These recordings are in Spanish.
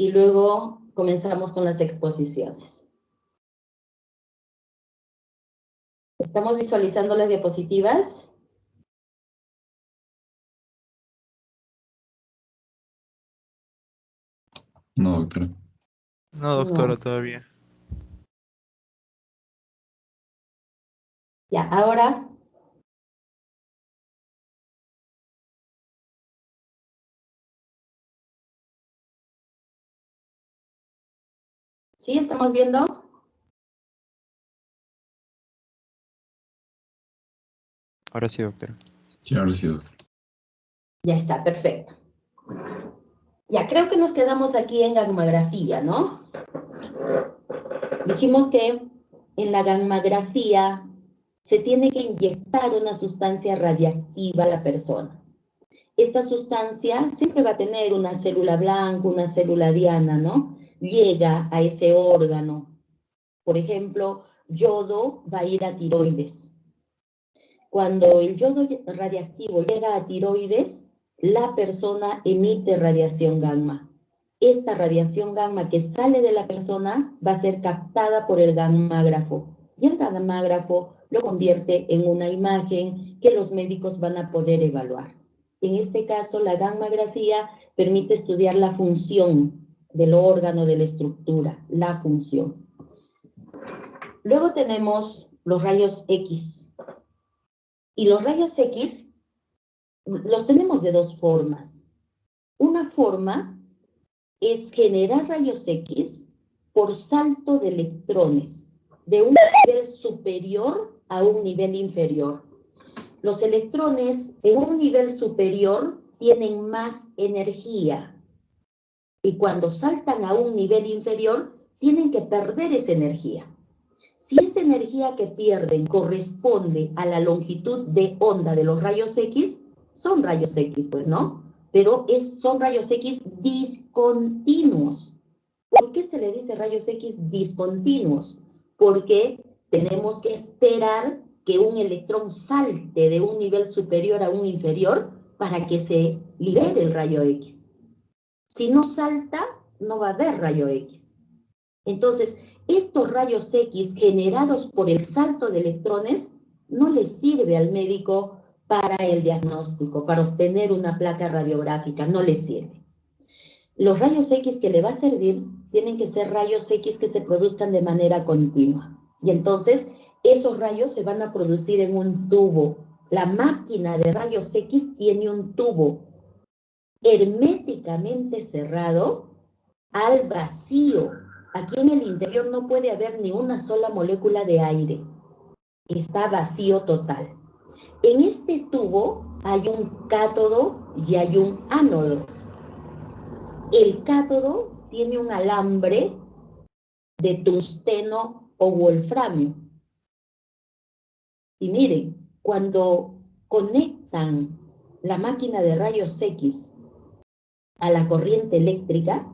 y luego comenzamos con las exposiciones. ¿Estamos visualizando las diapositivas? No, doctora. No, doctora, No. todavía. Ya, ahora. ¿Sí estamos viendo? Ahora sí, doctora. Sí, ahora sí, doctora. Ya está, perfecto. Ya, creo que nos quedamos aquí en gammagrafía, ¿no? Dijimos que en la gammagrafía se tiene que inyectar una sustancia radiactiva a la persona. Esta sustancia siempre va a tener una célula blanca, una célula diana, ¿no? Llega a ese órgano. Por ejemplo, yodo va a ir a tiroides. Cuando el yodo radiactivo llega a tiroides, la persona emite radiación gamma. Esta radiación gamma que sale de la persona va a ser captada por el gammágrafo. Y el gammágrafo lo convierte en una imagen que los médicos van a poder evaluar. En este caso, la gammagrafía permite estudiar la función del órgano, de la estructura, la función. Luego tenemos los rayos X. Y los rayos X los tenemos de dos formas. Una forma es generar rayos X por salto de electrones, de un nivel superior a un nivel inferior. Los electrones en un nivel superior tienen más energía y cuando saltan a un nivel inferior tienen que perder esa energía. Si esa energía que pierden corresponde a la longitud de onda de los rayos X, son rayos X, pues, ¿no? Pero son rayos X discontinuos. ¿Por qué se le dice rayos X discontinuos? Porque tenemos que esperar que un electrón salte de un nivel superior a un inferior para que se libere el rayo X. Si no salta, no va a haber rayo X. Entonces, estos rayos X generados por el salto de electrones no les sirve al médico para el diagnóstico, para obtener una placa radiográfica, no les sirve. Los rayos X que le va a servir tienen que ser rayos X que se produzcan de manera continua. Y entonces, esos rayos se van a producir en un tubo. La máquina de rayos X tiene un tubo herméticamente cerrado al vacío. Aquí en el interior no puede haber ni una sola molécula de aire. Está vacío total. En este tubo hay un cátodo y hay un ánodo. El cátodo tiene un alambre de tungsteno o wolframio. Y miren, cuando conectan la máquina de rayos X a la corriente eléctrica,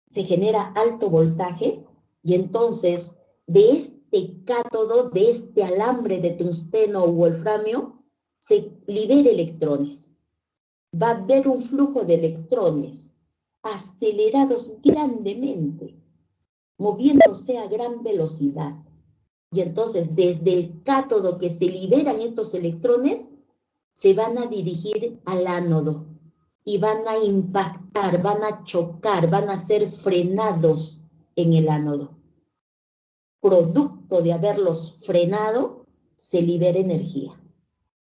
se genera alto voltaje y entonces de este cátodo, de este alambre de tungsteno o wolframio, se libera electrones. Va a haber un flujo de electrones acelerados grandemente, moviéndose a gran velocidad. Y entonces desde el cátodo que se liberan estos electrones, se van a dirigir al ánodo y van a impactar, van a chocar, van a ser frenados en el ánodo. Producto de haberlos frenado, se libera energía.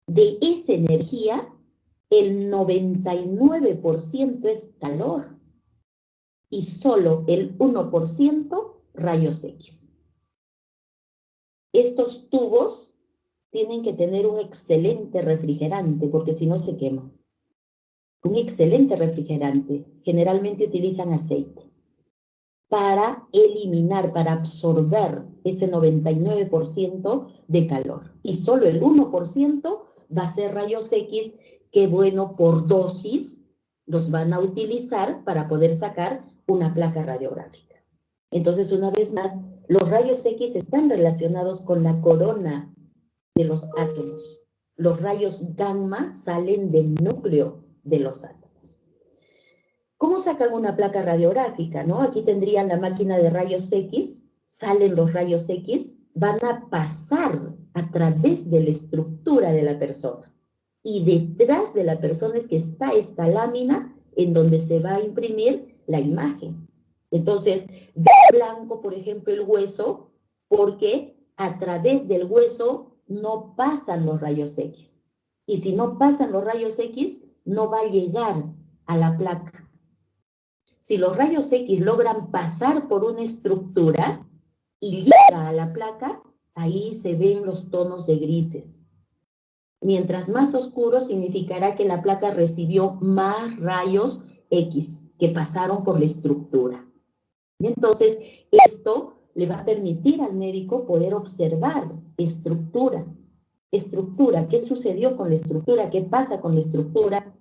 De esa energía, el 99% es calor y solo el 1% rayos X. Estos tubos tienen que tener un excelente refrigerante porque si no se queman. Un excelente refrigerante. Generalmente utilizan aceite para eliminar, para absorber ese 99% de calor. Y solo el 1% va a ser rayos X que, bueno, por dosis los van a utilizar para poder sacar una placa radiográfica. Entonces, una vez más, los rayos X están relacionados con la corona de los átomos. Los rayos gamma salen del núcleo de los átomos. ¿Cómo sacan una placa radiográfica, no? Aquí tendrían la máquina de rayos X, salen los rayos X, van a pasar a través de la estructura de la persona. Y detrás de la persona es que está esta lámina en donde se va a imprimir la imagen. Entonces, de blanco, por ejemplo, el hueso, porque a través del hueso no pasan los rayos X. Y si no pasan los rayos X, no va a llegar a la placa. Si los rayos X logran pasar por una estructura y llega a la placa, ahí se ven los tonos de grises. Mientras más oscuro significará que la placa recibió más rayos X que pasaron por la estructura. Y entonces esto le va a permitir al médico poder observar estructura. Estructura, ¿qué sucedió con la estructura? ¿Qué pasa con la estructura?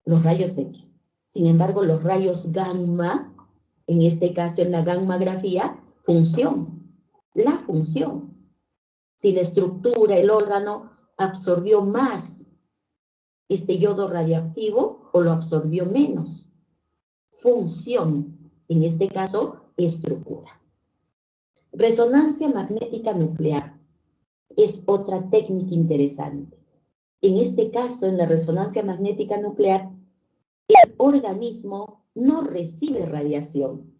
Los rayos X. Sin embargo, los rayos gamma, en este caso en la gammagrafía, función. La función. Si la estructura, el órgano, absorbió más este yodo radioactivo o lo absorbió menos. Función, en este caso, estructura. Resonancia magnética nuclear es otra técnica interesante. En este caso, en la resonancia magnética nuclear, el organismo no recibe radiación.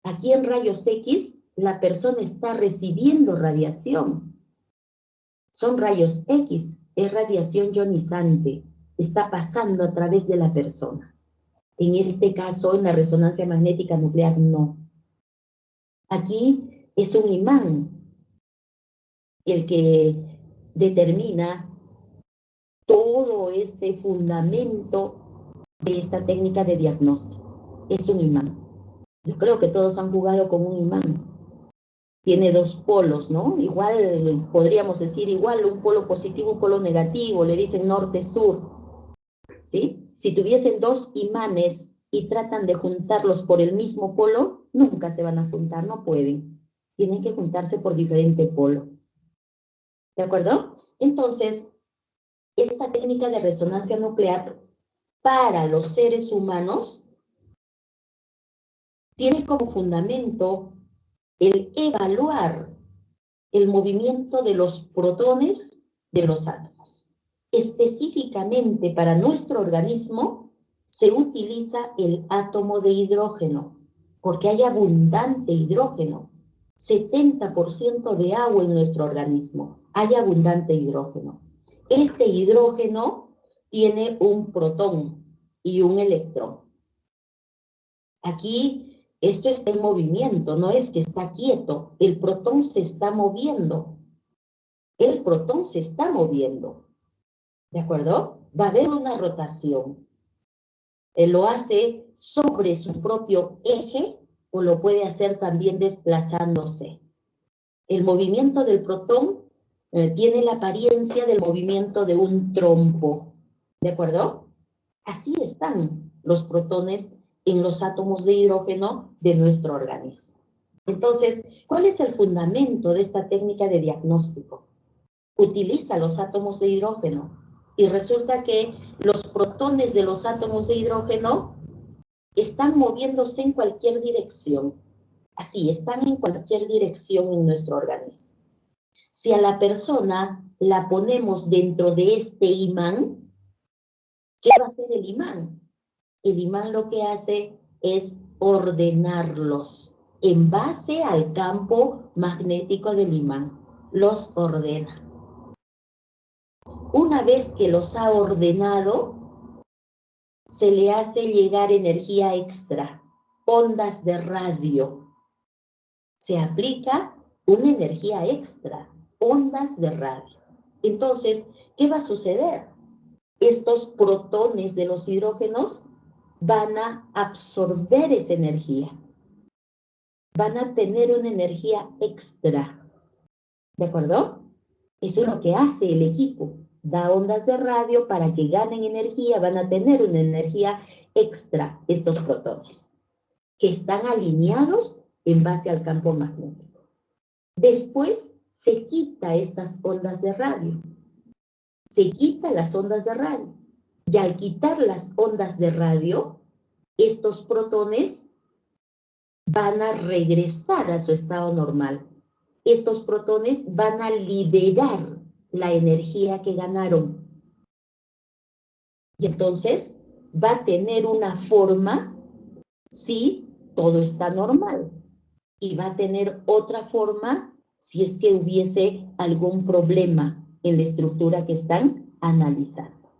Aquí en rayos X, la persona está recibiendo radiación. Son rayos X, es radiación ionizante, está pasando a través de la persona. En este caso, en la resonancia magnética nuclear, no. Aquí es un imán el que determina todo este fundamento de esta técnica de diagnóstico. Es un imán. Yo creo que todos han jugado con un imán. Tiene dos polos, ¿no? Igual, podríamos decir igual, un polo positivo, un polo negativo, le dicen norte-sur, ¿sí? Si tuviesen dos imanes y tratan de juntarlos por el mismo polo, nunca se van a juntar, no pueden. Tienen que juntarse por diferente polo. ¿De acuerdo? Entonces, esta técnica de resonancia nuclear para los seres humanos tiene como fundamento el evaluar el movimiento de los protones de los átomos. Específicamente para nuestro organismo se utiliza el átomo de hidrógeno, porque hay abundante hidrógeno. 70% de agua en nuestro organismo, hay abundante hidrógeno. Este hidrógeno tiene un protón y un electrón. Aquí esto está en movimiento, no es que está quieto, el protón se está moviendo. El protón se está moviendo, ¿de acuerdo? Va a haber una rotación. Él lo hace sobre su propio eje o lo puede hacer también desplazándose. El movimiento del protón tiene la apariencia del movimiento de un trompo, ¿de acuerdo? Así están los protones en los átomos de hidrógeno de nuestro organismo. Entonces, ¿cuál es el fundamento de esta técnica de diagnóstico? Utiliza los átomos de hidrógeno y resulta que los protones de los átomos de hidrógeno están moviéndose en cualquier dirección. Así, están en cualquier dirección en nuestro organismo. Si a la persona la ponemos dentro de este imán, ¿qué va a hacer el imán? El imán lo que hace es ordenarlos en base al campo magnético del imán. Los ordena. Una vez que los ha ordenado, se le hace llegar energía extra, ondas de radio. Se aplica una energía extra, ondas de radio. Entonces, ¿qué va a suceder? Estos protones de los hidrógenos van a absorber esa energía. Van a tener una energía extra. ¿De acuerdo? Eso es lo que hace el equipo. Da ondas de radio para que ganen energía, van a tener una energía extra estos protones, que están alineados en base al campo magnético. Después se quita estas ondas de radio. Se quita las ondas de radio. Y al quitar las ondas de radio, estos protones van a regresar a su estado normal. Estos protones van a liberar la energía que ganaron. Y entonces va a tener una forma si todo está normal. Y va a tener otra forma si es que hubiese algún problema en la estructura que están analizando.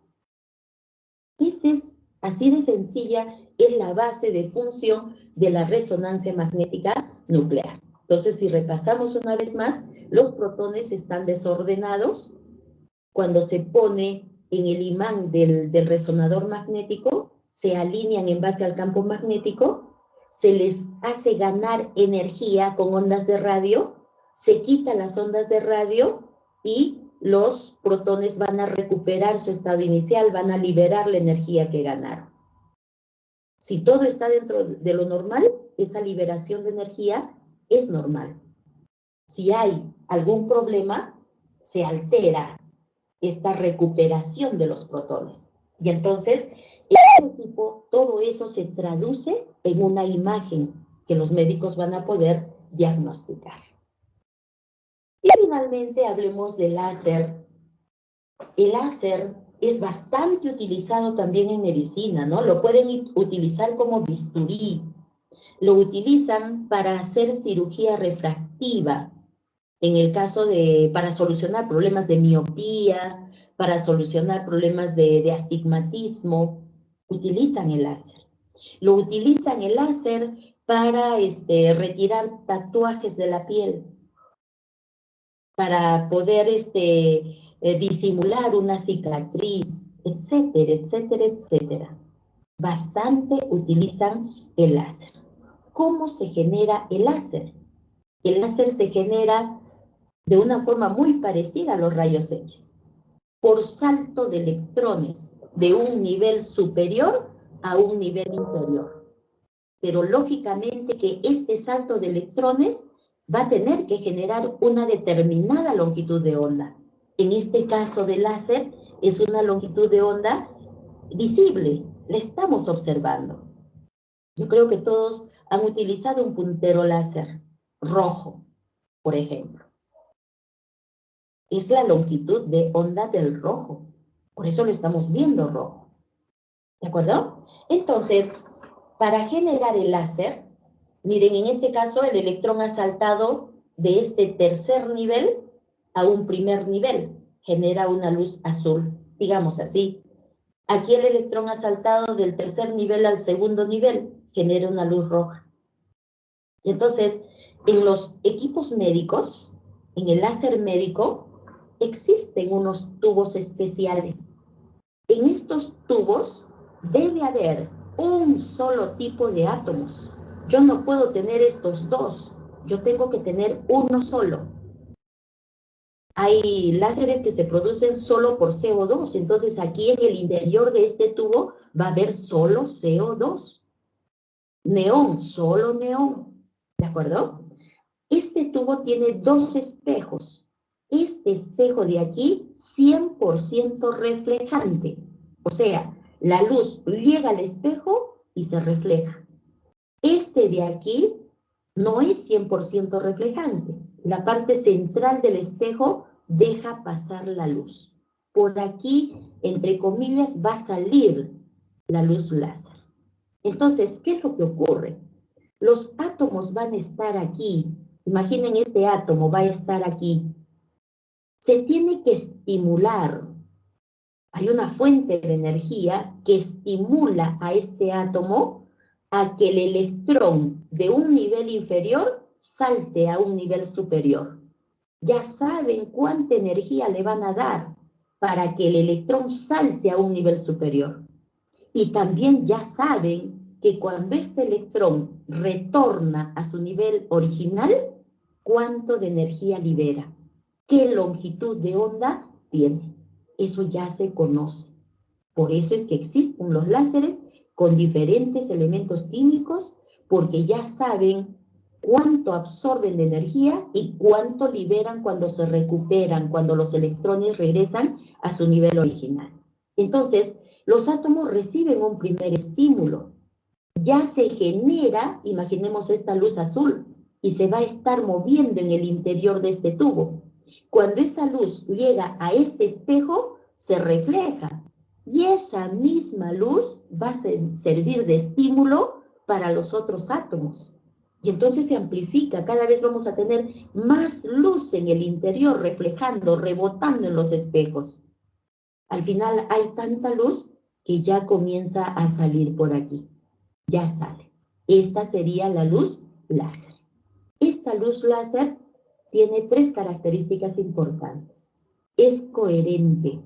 Esa es, así de sencilla, es la base de función de la resonancia magnética nuclear. Entonces, si repasamos una vez más, los protones están desordenados. Cuando se pone en el imán del resonador magnético, se alinean en base al campo magnético, se les hace ganar energía con ondas de radio, se quitan las ondas de radio y los protones van a recuperar su estado inicial, van a liberar la energía que ganaron. Si todo está dentro de lo normal, esa liberación de energía es normal. Si hay algún problema, se altera esta recuperación de los protones. Y entonces, en este equipo, todo eso se traduce en una imagen que los médicos van a poder diagnosticar. Y finalmente hablemos del láser. El láser es bastante utilizado también en medicina, ¿no? Lo pueden utilizar como bisturí. Lo utilizan para hacer cirugía refractiva, en el caso para solucionar problemas de miopía, para solucionar problemas de astigmatismo, utilizan el láser. Lo utilizan el láser para retirar tatuajes de la piel, para poder disimular una cicatriz, etcétera, etcétera, etcétera. Bastante utilizan el láser. ¿Cómo se genera el láser? El láser se genera de una forma muy parecida a los rayos X, por salto de electrones de un nivel superior a un nivel inferior. Pero lógicamente que este salto de electrones va a tener que generar una determinada longitud de onda. En este caso del láser es una longitud de onda visible, la estamos observando. Yo creo que todos han utilizado un puntero láser rojo, por ejemplo. Es la longitud de onda del rojo. Por eso lo estamos viendo rojo. ¿De acuerdo? Entonces, para generar el láser, miren, en este caso el electrón ha saltado de este tercer nivel a un primer nivel. Genera una luz azul, digamos así. Aquí el electrón ha saltado del tercer nivel al segundo nivel. Genera una luz roja. Entonces, en los equipos médicos, en el láser médico, existen unos tubos especiales. En estos tubos debe haber un solo tipo de átomos. Yo no puedo tener estos dos, yo tengo que tener uno solo. Hay láseres que se producen solo por CO2, entonces aquí en el interior de este tubo va a haber solo CO2. Neón, solo neón, ¿de acuerdo? Este tubo tiene dos espejos. Este espejo de aquí, 100% reflejante. O sea, la luz llega al espejo y se refleja. Este de aquí no es 100% reflejante. La parte central del espejo deja pasar la luz. Por aquí, entre comillas, va a salir la luz láser. Entonces, ¿qué es lo que ocurre? Los átomos van a estar aquí. Imaginen, este átomo va a estar aquí. Se tiene que estimular. Hay una fuente de energía que estimula a este átomo a que el electrón de un nivel inferior salte a un nivel superior. Ya saben cuánta energía le van a dar para que el electrón salte a un nivel superior. Y también ya saben que cuando este electrón retorna a su nivel original, ¿cuánto de energía libera? ¿Qué longitud de onda tiene? Eso ya se conoce. Por eso es que existen los láseres con diferentes elementos químicos, porque ya saben cuánto absorben de energía y cuánto liberan cuando se recuperan, cuando los electrones regresan a su nivel original. Entonces, los átomos reciben un primer estímulo ya se genera, imaginemos esta luz azul, y se va a estar moviendo en el interior de este tubo. Cuando esa luz llega a este espejo, se refleja. Y esa misma luz va a servir de estímulo para los otros átomos. Y entonces se amplifica, cada vez vamos a tener más luz en el interior, reflejando, rebotando en los espejos. Al final hay tanta luz que ya comienza a salir por aquí. Ya sale. Esta sería la luz láser. Esta luz láser tiene tres características importantes. Es coherente,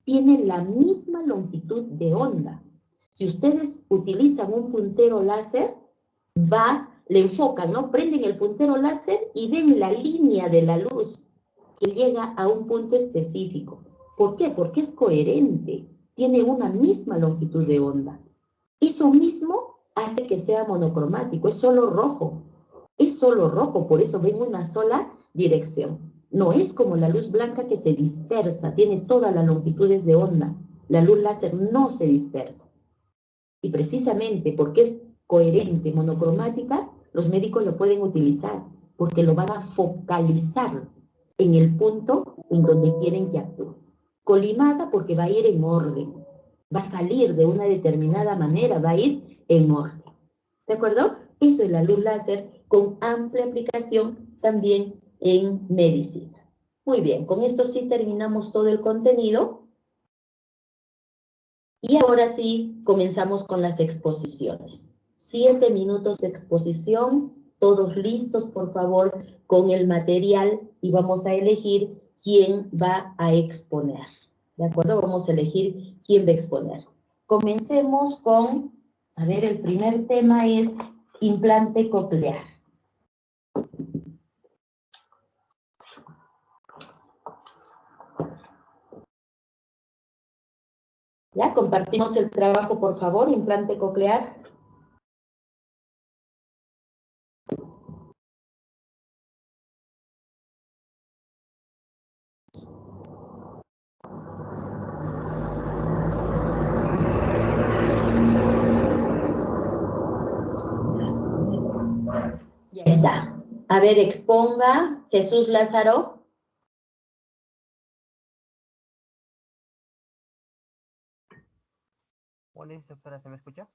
tiene la misma longitud de onda. Si ustedes utilizan un puntero láser, le enfocan, ¿no? Prenden el puntero láser y ven la línea de la luz que llega a un punto específico. ¿Por qué? Porque es coherente, tiene una misma longitud de onda. Eso mismo hace que sea monocromático, es solo rojo, por eso ven una sola dirección. No es como la luz blanca que se dispersa, tiene todas las longitudes de onda. La luz láser no se dispersa. Y precisamente porque es coherente, monocromática, los médicos lo pueden utilizar, porque lo van a focalizar en el punto en donde quieren que actúe. Colimada porque va a ir en orden, va a salir de una determinada manera, va a ir en orden. ¿De acuerdo? Eso es la luz láser con amplia aplicación también en medicina. Muy bien, con esto sí terminamos todo el contenido. Y ahora sí, comenzamos con las exposiciones. 7 minutos de exposición, todos listos, por favor, con el material y vamos a elegir quién va a exponer. ¿De acuerdo? Vamos a elegir quién va a exponer. Comencemos con, a ver, el primer tema es implante coclear. ¿Ya? Compartimos el trabajo, por favor, implante coclear. Ya está. A ver, exponga Jesús Lázaro. Hola, doctora, ¿se me escucha?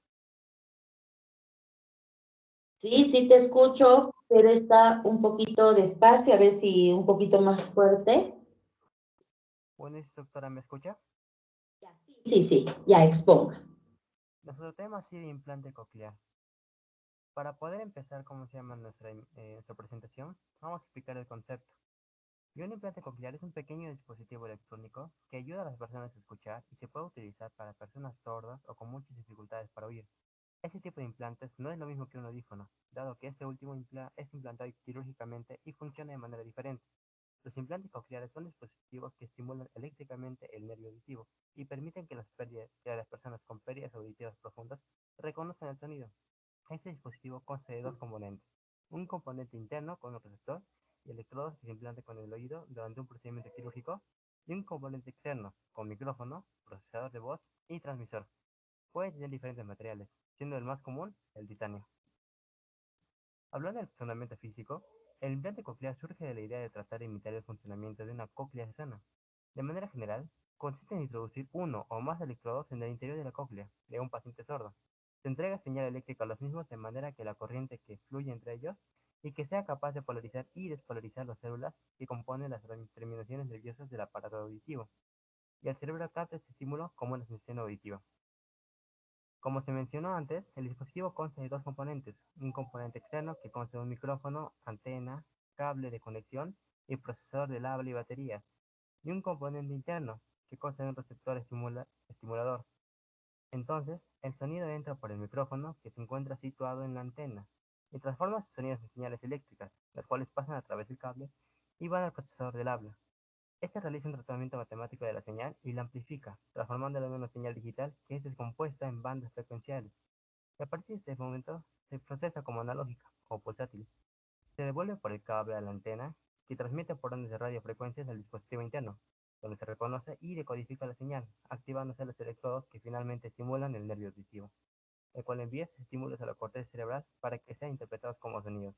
Sí, sí te escucho, pero está un poquito despacio, a ver si un poquito más fuerte. Hola, doctora, ¿me escucha? Sí, sí, ya exponga. Nuestro tema sigue implante coclear. Para poder empezar, ¿cómo se llama nuestra presentación? Vamos a explicar el concepto. Y un implante coclear es un pequeño dispositivo electrónico que ayuda a las personas a escuchar y se puede utilizar para personas sordas o con muchas dificultades para oír. Este tipo de implantes no es lo mismo que un audífono, dado que este último es implantado quirúrgicamente y funciona de manera diferente. Los implantes cocleares son dispositivos que estimulan eléctricamente el nervio auditivo y permiten que las personas con pérdidas auditivas profundas reconozcan el sonido. Este dispositivo consta de dos componentes: un componente interno con un receptor y electrodos que se implantan con el oído durante un procedimiento quirúrgico, y un componente externo con micrófono, procesador de voz y transmisor. Puede tener diferentes materiales, siendo el más común el titanio. Hablando del funcionamiento físico, el implante coclear surge de la idea de tratar de imitar el funcionamiento de una cóclea sana. De manera general, consiste en introducir uno o más electrodos en el interior de la cóclea de un paciente sordo. Se entrega señal eléctrica a los mismos de manera que la corriente que fluye entre ellos y que sea capaz de polarizar y despolarizar las células que componen las terminaciones nerviosas del aparato auditivo, y el cerebro capta este estímulo como una sensación auditiva. Como se mencionó antes, el dispositivo consta de dos componentes: un componente externo que consta de un micrófono, antena, cable de conexión y procesador del habla y batería, y un componente interno que consta de un receptor estimulador. Entonces, el sonido entra por el micrófono que se encuentra situado en la antena y transforma sus sonidos en señales eléctricas, las cuales pasan a través del cable y van al procesador del habla. Este realiza un tratamiento matemático de la señal y la amplifica, transformándola en una señal digital que es descompuesta en bandas frecuenciales. Y a partir de este momento se procesa como analógica o pulsátil. Se devuelve por el cable a la antena, que transmite por ondas de radiofrecuencias al dispositivo interno, donde se reconoce y decodifica la señal, activándose los electrodos que finalmente estimulan el nervio auditivo. el cual envía sus estímulos a la corteza cerebral para que sean interpretados como sonidos.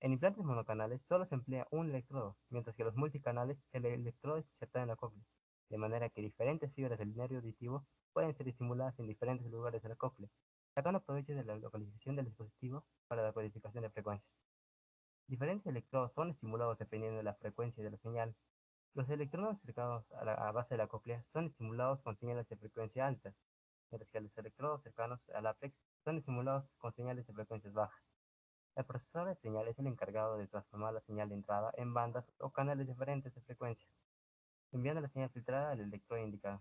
En implantes monocanales solo se emplea un electrodo, mientras que los multicanales el electrodo es insertado en la cóclea, de manera que diferentes fibras del nervio auditivo pueden ser estimuladas en diferentes lugares de la cóclea, sacando provecho de la localización del dispositivo para la codificación de frecuencias. Diferentes electrodos son estimulados dependiendo de la frecuencia de la señal. Los electrodos cercanos a la base de la cóclea son estimulados con señales de frecuencia altas, mientras que los electrodos cercanos al ápex son estimulados con señales de frecuencias bajas. El procesador de señal es el encargado de transformar la señal de entrada en bandas o canales diferentes de frecuencia, enviando la señal filtrada al electrodo indicado.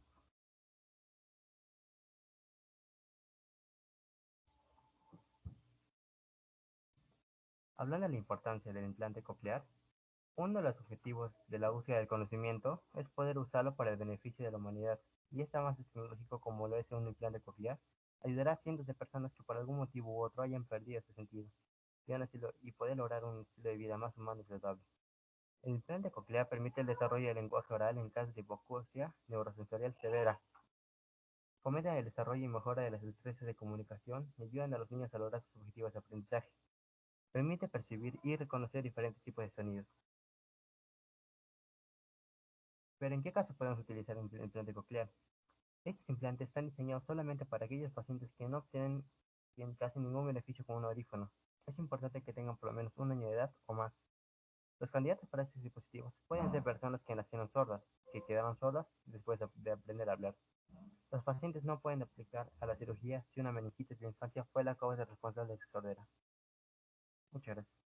Hablando de la importancia del implante coclear, uno de los objetivos de la búsqueda del conocimiento es poder usarlo para el beneficio de la humanidad, y este avance tecnológico como lo es un implante coclear ayudará a cientos de personas que por algún motivo u otro hayan perdido ese sentido y poder lograr un estilo de vida más humano y saludable. El implante coclear permite el desarrollo del lenguaje oral en casos de hipoacusia neurosensorial severa, fomenta el desarrollo y mejora de las destrezas de comunicación y ayudan a los niños a lograr sus objetivos de aprendizaje. Permite percibir y reconocer diferentes tipos de sonidos. Pero ¿en qué caso podemos utilizar un implante coclear? Estos implantes están diseñados solamente para aquellos pacientes que no obtienen casi ningún beneficio con un audífono. Es importante que tengan por lo menos un año de edad o más. Los candidatos para estos dispositivos pueden ser personas que nacieron sordas, que quedaron sordas después de aprender a hablar. Los pacientes no pueden aplicar a la cirugía si una meningitis de infancia fue la causa responsable de su sordera. Muchas gracias.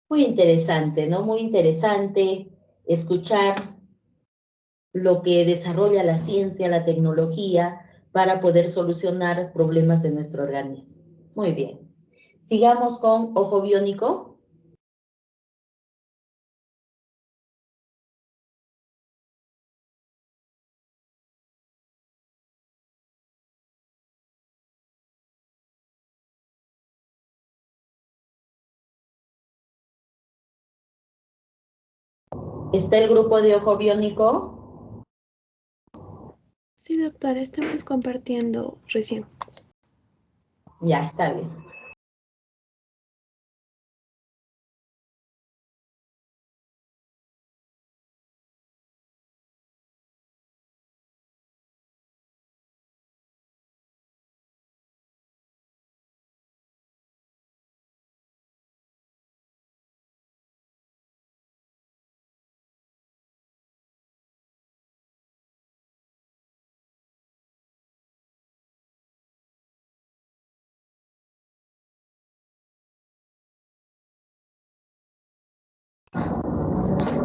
Muy interesante, ¿no? Muy interesante escuchar lo que desarrolla la ciencia, la tecnología, para poder solucionar problemas de nuestro organismo. Muy bien. Sigamos con ojo biónico. ¿Está el grupo de ojo biónico? Sí, doctora, estamos compartiendo recién. Ya, está bien.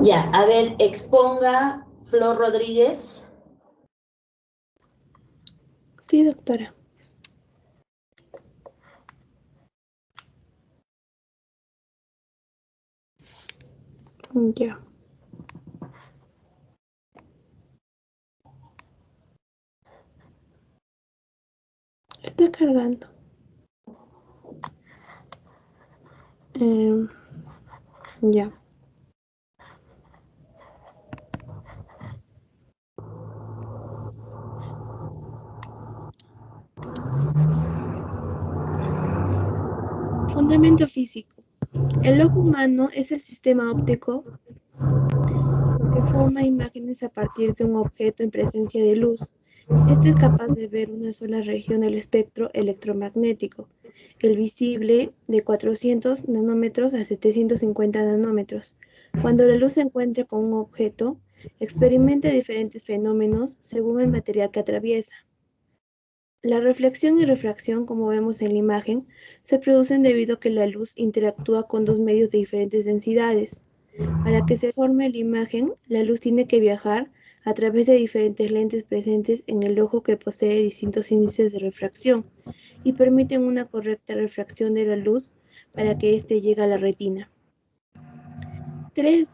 Ya, a ver, exponga Flor Rodríguez. Sí, doctora. Ya. Está cargando. Ya. Fundamento físico. El ojo humano es el sistema óptico que forma imágenes a partir de un objeto en presencia de luz. Este es capaz de ver una sola región del espectro electromagnético, el visible, de 400 nanómetros a 750 nanómetros. Cuando la luz se encuentra con un objeto, experimenta diferentes fenómenos según el material que atraviesa. La reflexión y refracción, como vemos en la imagen, se producen debido a que la luz interactúa con dos medios de diferentes densidades. Para que se forme la imagen, la luz tiene que viajar a través de diferentes lentes presentes en el ojo que posee distintos índices de refracción y permiten una correcta refracción de la luz para que éste llegue a la retina. Tres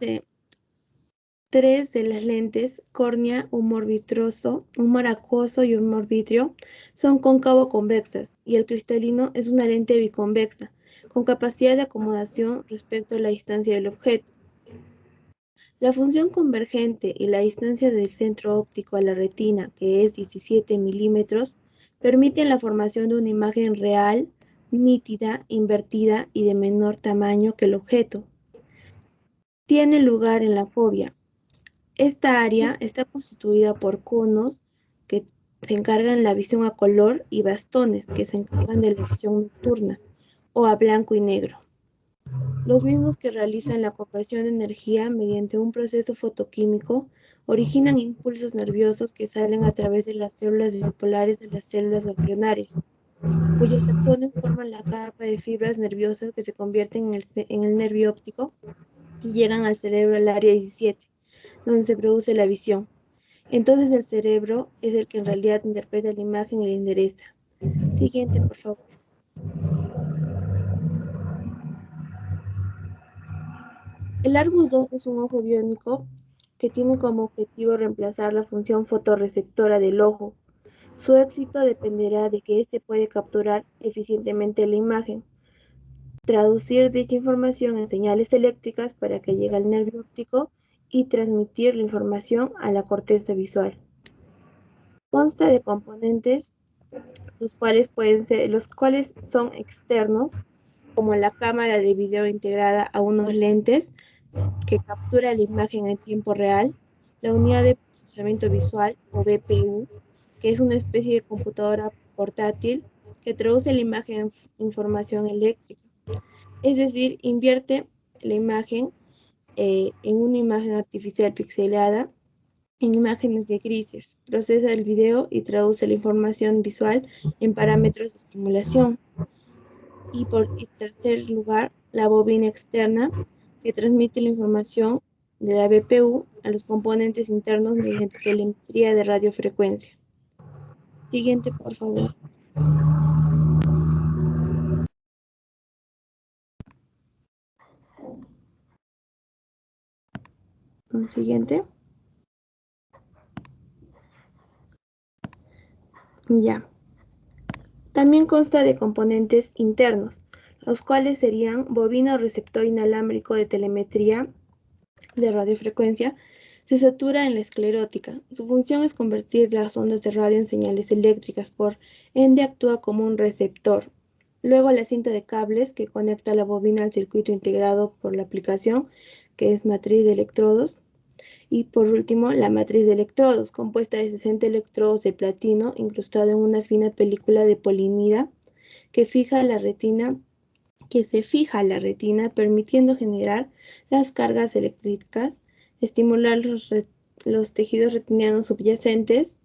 de las lentes, córnea, humor vitreoso, humor acuoso y humor vítreo, son cóncavo-convexas y el cristalino es una lente biconvexa, con capacidad de acomodación respecto a la distancia del objeto. La función convergente y la distancia del centro óptico a la retina, que es 17 milímetros, permiten la formación de una imagen real, nítida, invertida y de menor tamaño que el objeto. Tiene lugar en la fobia. Esta área está constituida por conos que se encargan de la visión a color y bastones que se encargan de la visión nocturna o a blanco y negro. Los mismos que realizan la conversión de energía mediante un proceso fotoquímico originan impulsos nerviosos que salen a través de las células bipolares de las células ganglionares, cuyos axones forman la capa de fibras nerviosas que se convierten en el nervio óptico y llegan al cerebro al área 17, donde se produce la visión. Entonces el cerebro es el que en realidad interpreta la imagen y la endereza. Siguiente, por favor. El Argus 2 es un ojo biónico que tiene como objetivo reemplazar la función fotorreceptora del ojo. Su éxito dependerá de que éste puede capturar eficientemente la imagen, traducir dicha información en señales eléctricas para que llegue al nervio óptico y transmitir la información a la corteza visual. Consta de componentes los cuales son externos, como la cámara de video integrada a unos lentes que captura la imagen en tiempo real, la unidad de procesamiento visual o BPU, que es una especie de computadora portátil que traduce la imagen en información eléctrica, es decir, invierte la imagen en una imagen artificial pixelada en imágenes de grises, procesa el video y traduce la información visual en parámetros de estimulación. Y en tercer lugar, la bobina externa, que transmite la información de la BPU a los componentes internos mediante telemetría de radiofrecuencia. Siguiente, por favor. Siguiente. Ya. También consta de componentes internos, los cuales serían bobina o receptor inalámbrico de telemetría de radiofrecuencia. Se satura en la esclerótica. Su función es convertir las ondas de radio en señales eléctricas, por ende actúa como un receptor. Luego la cinta de cables que conecta la bobina al circuito integrado por la aplicación, que es matriz de electrodos. Y por último, la matriz de electrodos, compuesta de 60 electrodos de platino incrustado en una fina película de polimida que se fija a la retina, permitiendo generar las cargas eléctricas, estimular los tejidos retinianos subyacentes,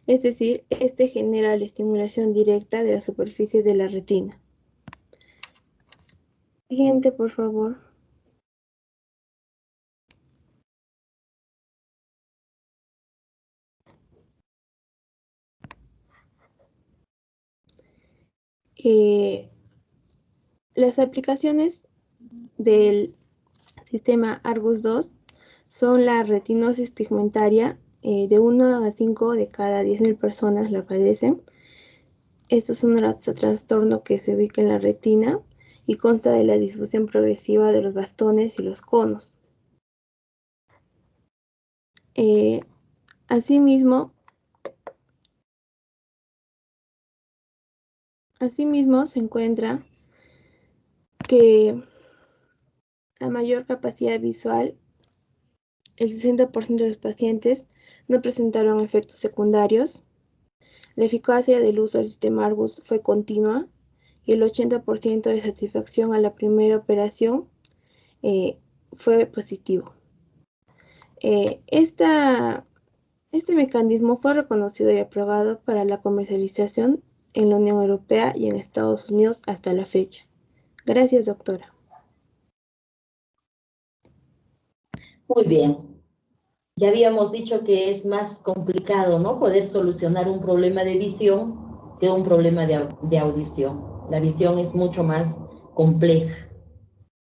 es decir, este genera la estimulación directa de la superficie de la retina. Siguiente, por favor. Las aplicaciones del sistema Argus 2 son la retinosis pigmentaria, de 1 a 5 de cada 10.000 personas la padecen. Esto es un trastorno que se ubica en la retina y consta de la difusión progresiva de los bastones y los conos. Asimismo, se encuentra que la mayor capacidad visual, el 60% de los pacientes no presentaron efectos secundarios. La eficacia del uso del sistema Argus fue continua y el 80% de satisfacción a la primera operación fue positivo. Este mecanismo fue reconocido y aprobado para la comercialización en la Unión Europea y en Estados Unidos hasta la fecha. Gracias, doctora. Muy bien. Ya habíamos dicho que es más complicado, ¿no? Poder solucionar un problema de visión que un problema de audición. La visión es mucho más compleja.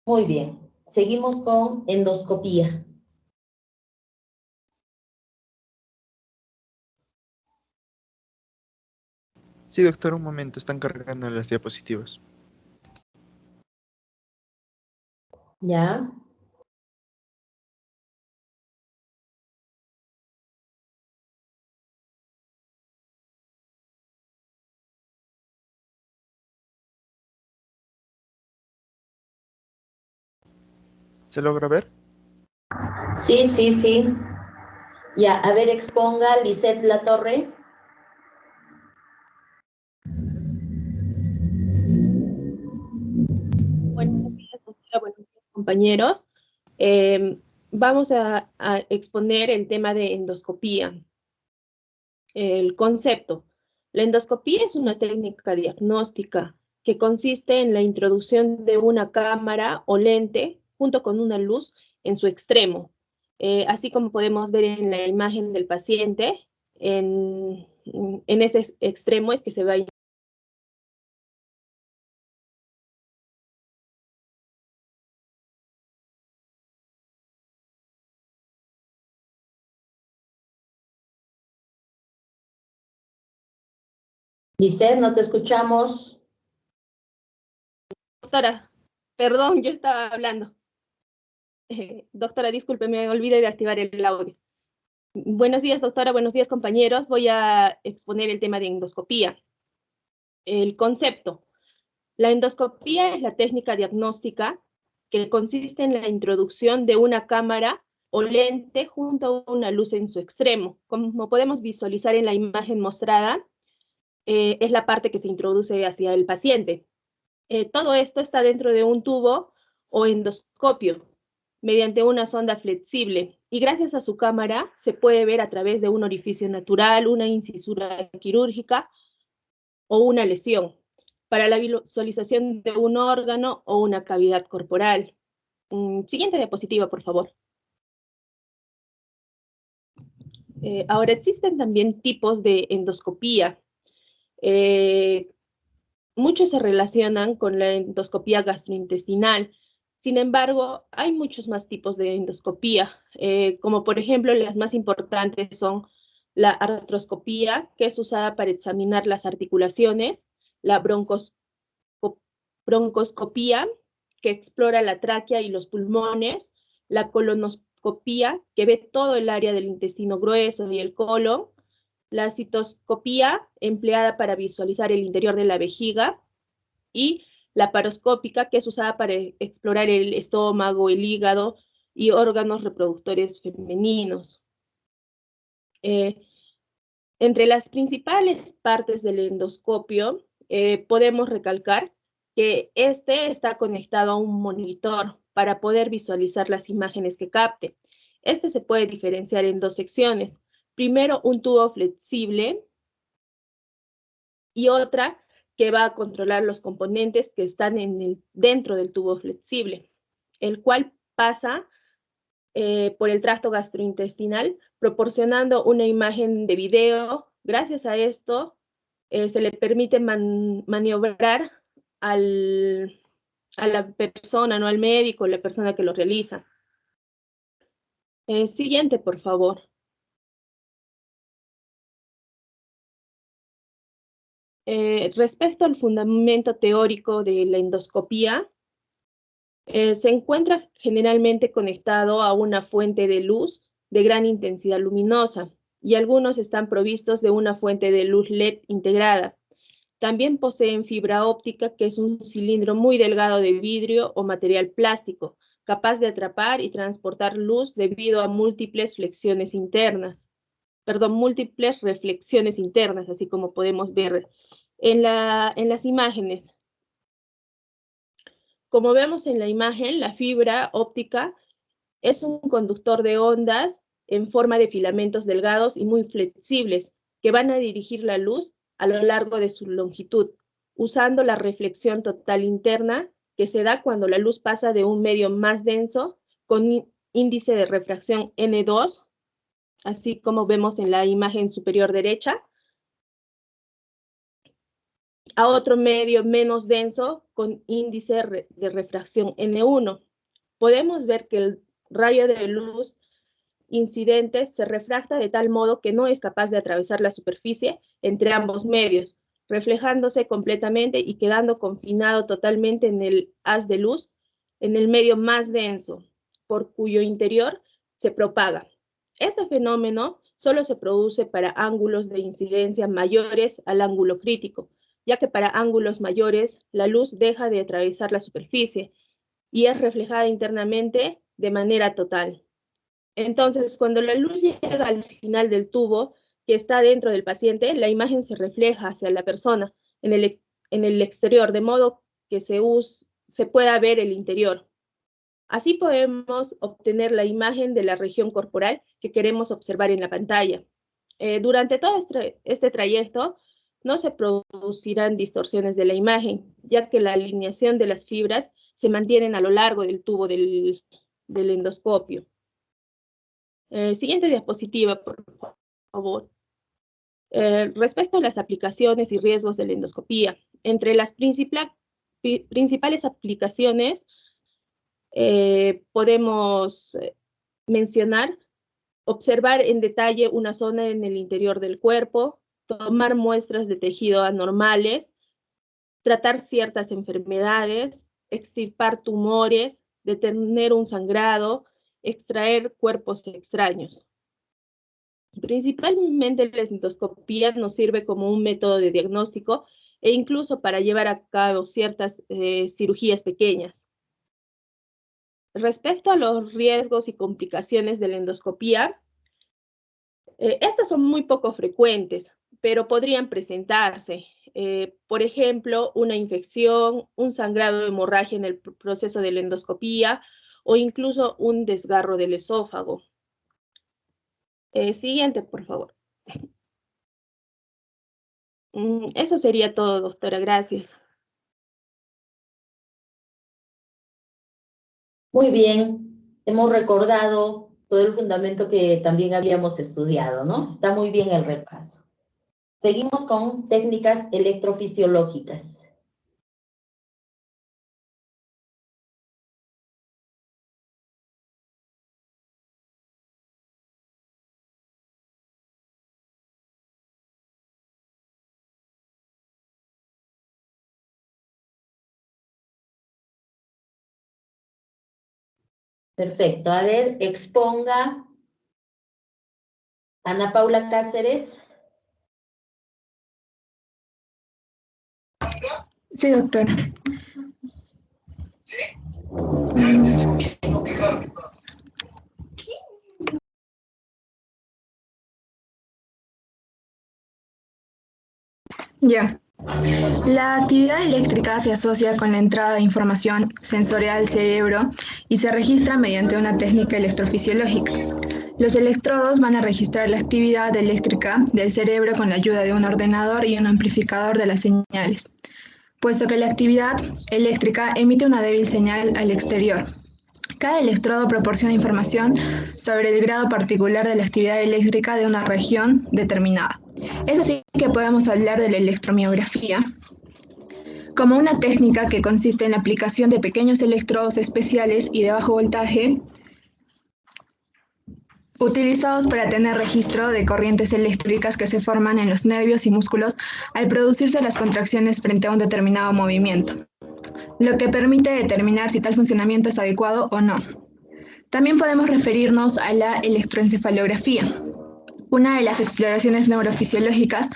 Muy bien. Seguimos con endoscopía. Sí, doctor, un momento, están cargando las diapositivas. ¿Ya? ¿Se logra ver? Sí, sí, sí. Ya, a ver, exponga Lisette Latorre. Buenos días, doctora. Buenos días, compañeros. Vamos a exponer el tema de endoscopía. El concepto. La endoscopía es una técnica diagnóstica que consiste en la introducción de una cámara o lente junto con una luz en su extremo. Así como podemos ver en la imagen del paciente, en ese extremo es que se va a... Lisette, no te escuchamos. Doctora, perdón, yo estaba hablando. Doctora, disculpe, me olvidé de activar el audio. Buenos días, doctora. Buenos días, compañeros. Voy a exponer el tema de endoscopía. El concepto. La endoscopía es la técnica diagnóstica que consiste en la introducción de una cámara o lente junto a una luz en su extremo. Como podemos visualizar en la imagen mostrada, es la parte que se introduce hacia el paciente. Todo esto está dentro de un tubo o endoscopio mediante una sonda flexible y gracias a su cámara se puede ver a través de un orificio natural, una incisura quirúrgica o una lesión para la visualización de un órgano o una cavidad corporal. Siguiente diapositiva, por favor. Ahora existen también tipos de endoscopía. Muchos se relacionan con la endoscopía gastrointestinal. Sin embargo, hay muchos más tipos de endoscopía, como por ejemplo las más importantes son la artroscopía, que es usada para examinar las articulaciones, la broncoscopía, que explora la tráquea y los pulmones, la colonoscopía, que ve todo el área del intestino grueso y el colon, la citoscopía, empleada para visualizar el interior de la vejiga, y la paroscópica, que es usada para explorar el estómago, el hígado y órganos reproductores femeninos. Entre las principales partes del endoscopio, podemos recalcar que este está conectado a un monitor para poder visualizar las imágenes que capte. Este se puede diferenciar en dos secciones. Primero, un tubo flexible y otra que va a controlar los componentes que están dentro del tubo flexible, el cual pasa por el tracto gastrointestinal, proporcionando una imagen de video. Gracias a esto, se le permite maniobrar a la persona, no al médico, la persona que lo realiza. Siguiente, por favor. Respecto al fundamento teórico de la endoscopía, se encuentra generalmente conectado a una fuente de luz de gran intensidad luminosa y algunos están provistos de una fuente de luz LED integrada. También poseen fibra óptica, que es un cilindro muy delgado de vidrio o material plástico, capaz de atrapar y transportar luz debido a múltiples reflexiones internas, así como podemos ver en las imágenes. Como vemos en la imagen, la fibra óptica es un conductor de ondas en forma de filamentos delgados y muy flexibles que van a dirigir la luz a lo largo de su longitud, usando la reflexión total interna que se da cuando la luz pasa de un medio más denso con índice de refracción N2, así como vemos en la imagen superior derecha, a otro medio menos denso con índice de refracción N1. Podemos ver que el rayo de luz incidente se refracta de tal modo que no es capaz de atravesar la superficie entre ambos medios, reflejándose completamente y quedando confinado totalmente en el haz de luz, en el medio más denso, por cuyo interior se propaga. Este fenómeno solo se produce para ángulos de incidencia mayores al ángulo crítico, ya que para ángulos mayores la luz deja de atravesar la superficie y es reflejada internamente de manera total. Entonces, cuando la luz llega al final del tubo que está dentro del paciente, la imagen se refleja hacia la persona en el exterior, de modo que se pueda ver el interior. Así podemos obtener la imagen de la región corporal que queremos observar en la pantalla. Durante todo este trayecto no se producirán distorsiones de la imagen, ya que la alineación de las fibras se mantienen a lo largo del tubo del endoscopio. Siguiente diapositiva, por favor. Respecto a las aplicaciones y riesgos de la endoscopía, entre las principales aplicaciones podemos mencionar observar en detalle una zona en el interior del cuerpo, tomar muestras de tejido anormales, tratar ciertas enfermedades, extirpar tumores, detener un sangrado, extraer cuerpos extraños. Principalmente la endoscopía nos sirve como un método de diagnóstico e incluso para llevar a cabo ciertas cirugías pequeñas. Respecto a los riesgos y complicaciones de la endoscopía, estas son muy poco frecuentes, pero podrían presentarse. Por ejemplo, una infección, un sangrado de hemorragia en el proceso de la endoscopía o incluso un desgarro del esófago. Siguiente, por favor. Eso sería todo, doctora. Gracias. Muy bien, hemos recordado todo el fundamento que también habíamos estudiado, ¿no? Está muy bien el repaso. Seguimos con técnicas electrofisiológicas. Perfecto. A ver, exponga Ana Paula Cáceres. Sí, doctora. Ya. La actividad eléctrica se asocia con la entrada de información sensorial al cerebro y se registra mediante una técnica electrofisiológica. Los electrodos van a registrar la actividad eléctrica del cerebro con la ayuda de un ordenador y un amplificador de las señales, puesto que la actividad eléctrica emite una débil señal al exterior. Cada electrodo proporciona información sobre el grado particular de la actividad eléctrica de una región determinada. Es así que podemos hablar de la electromiografía como una técnica que consiste en la aplicación de pequeños electrodos especiales y de bajo voltaje utilizados para tener registro de corrientes eléctricas que se forman en los nervios y músculos al producirse las contracciones frente a un determinado movimiento, lo que permite determinar si tal funcionamiento es adecuado o no. También podemos referirnos a la electroencefalografía, una de las exploraciones neurofisiológicas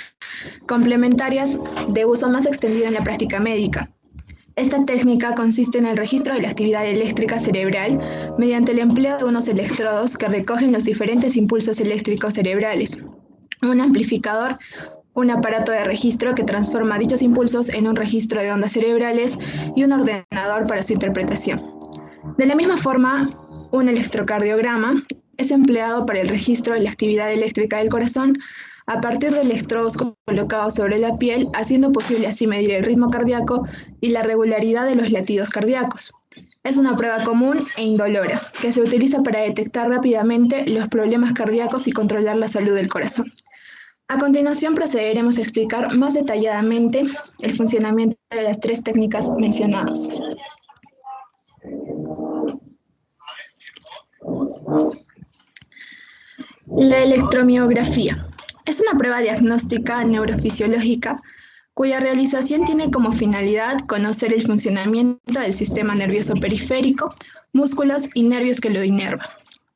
complementarias de uso más extendido en la práctica médica. Esta técnica consiste en el registro de la actividad eléctrica cerebral mediante el empleo de unos electrodos que recogen los diferentes impulsos eléctricos cerebrales, un amplificador, un aparato de registro que transforma dichos impulsos en un registro de ondas cerebrales y un ordenador para su interpretación. De la misma forma, un electrocardiograma es empleado para el registro de la actividad eléctrica del corazón a partir de electrodos colocados sobre la piel, haciendo posible así medir el ritmo cardíaco y la regularidad de los latidos cardíacos. Es una prueba común e indolora, que se utiliza para detectar rápidamente los problemas cardíacos y controlar la salud del corazón. A continuación procederemos a explicar más detalladamente el funcionamiento de las tres técnicas mencionadas. La electromiografía es una prueba diagnóstica neurofisiológica cuya realización tiene como finalidad conocer el funcionamiento del sistema nervioso periférico, músculos y nervios que lo inervan,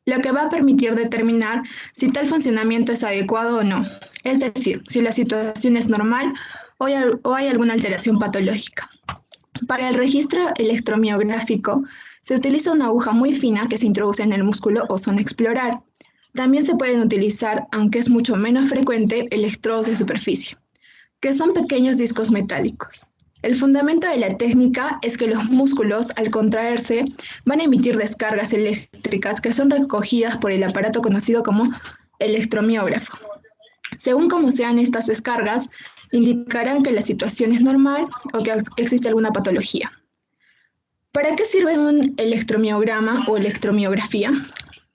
lo que va a permitir determinar si tal funcionamiento es adecuado o no, es decir, si la situación es normal o hay alguna alteración patológica. Para el registro electromiográfico se utiliza una aguja muy fina que se introduce en el músculo o zona a explorar. También se pueden utilizar, aunque es mucho menos frecuente, electrodos de superficie, que son pequeños discos metálicos. El fundamento de la técnica es que los músculos, al contraerse, van a emitir descargas eléctricas que son recogidas por el aparato conocido como electromiógrafo. Según cómo sean estas descargas, indicarán que la situación es normal o que existe alguna patología. ¿Para qué sirve un electromiograma o electromiografía?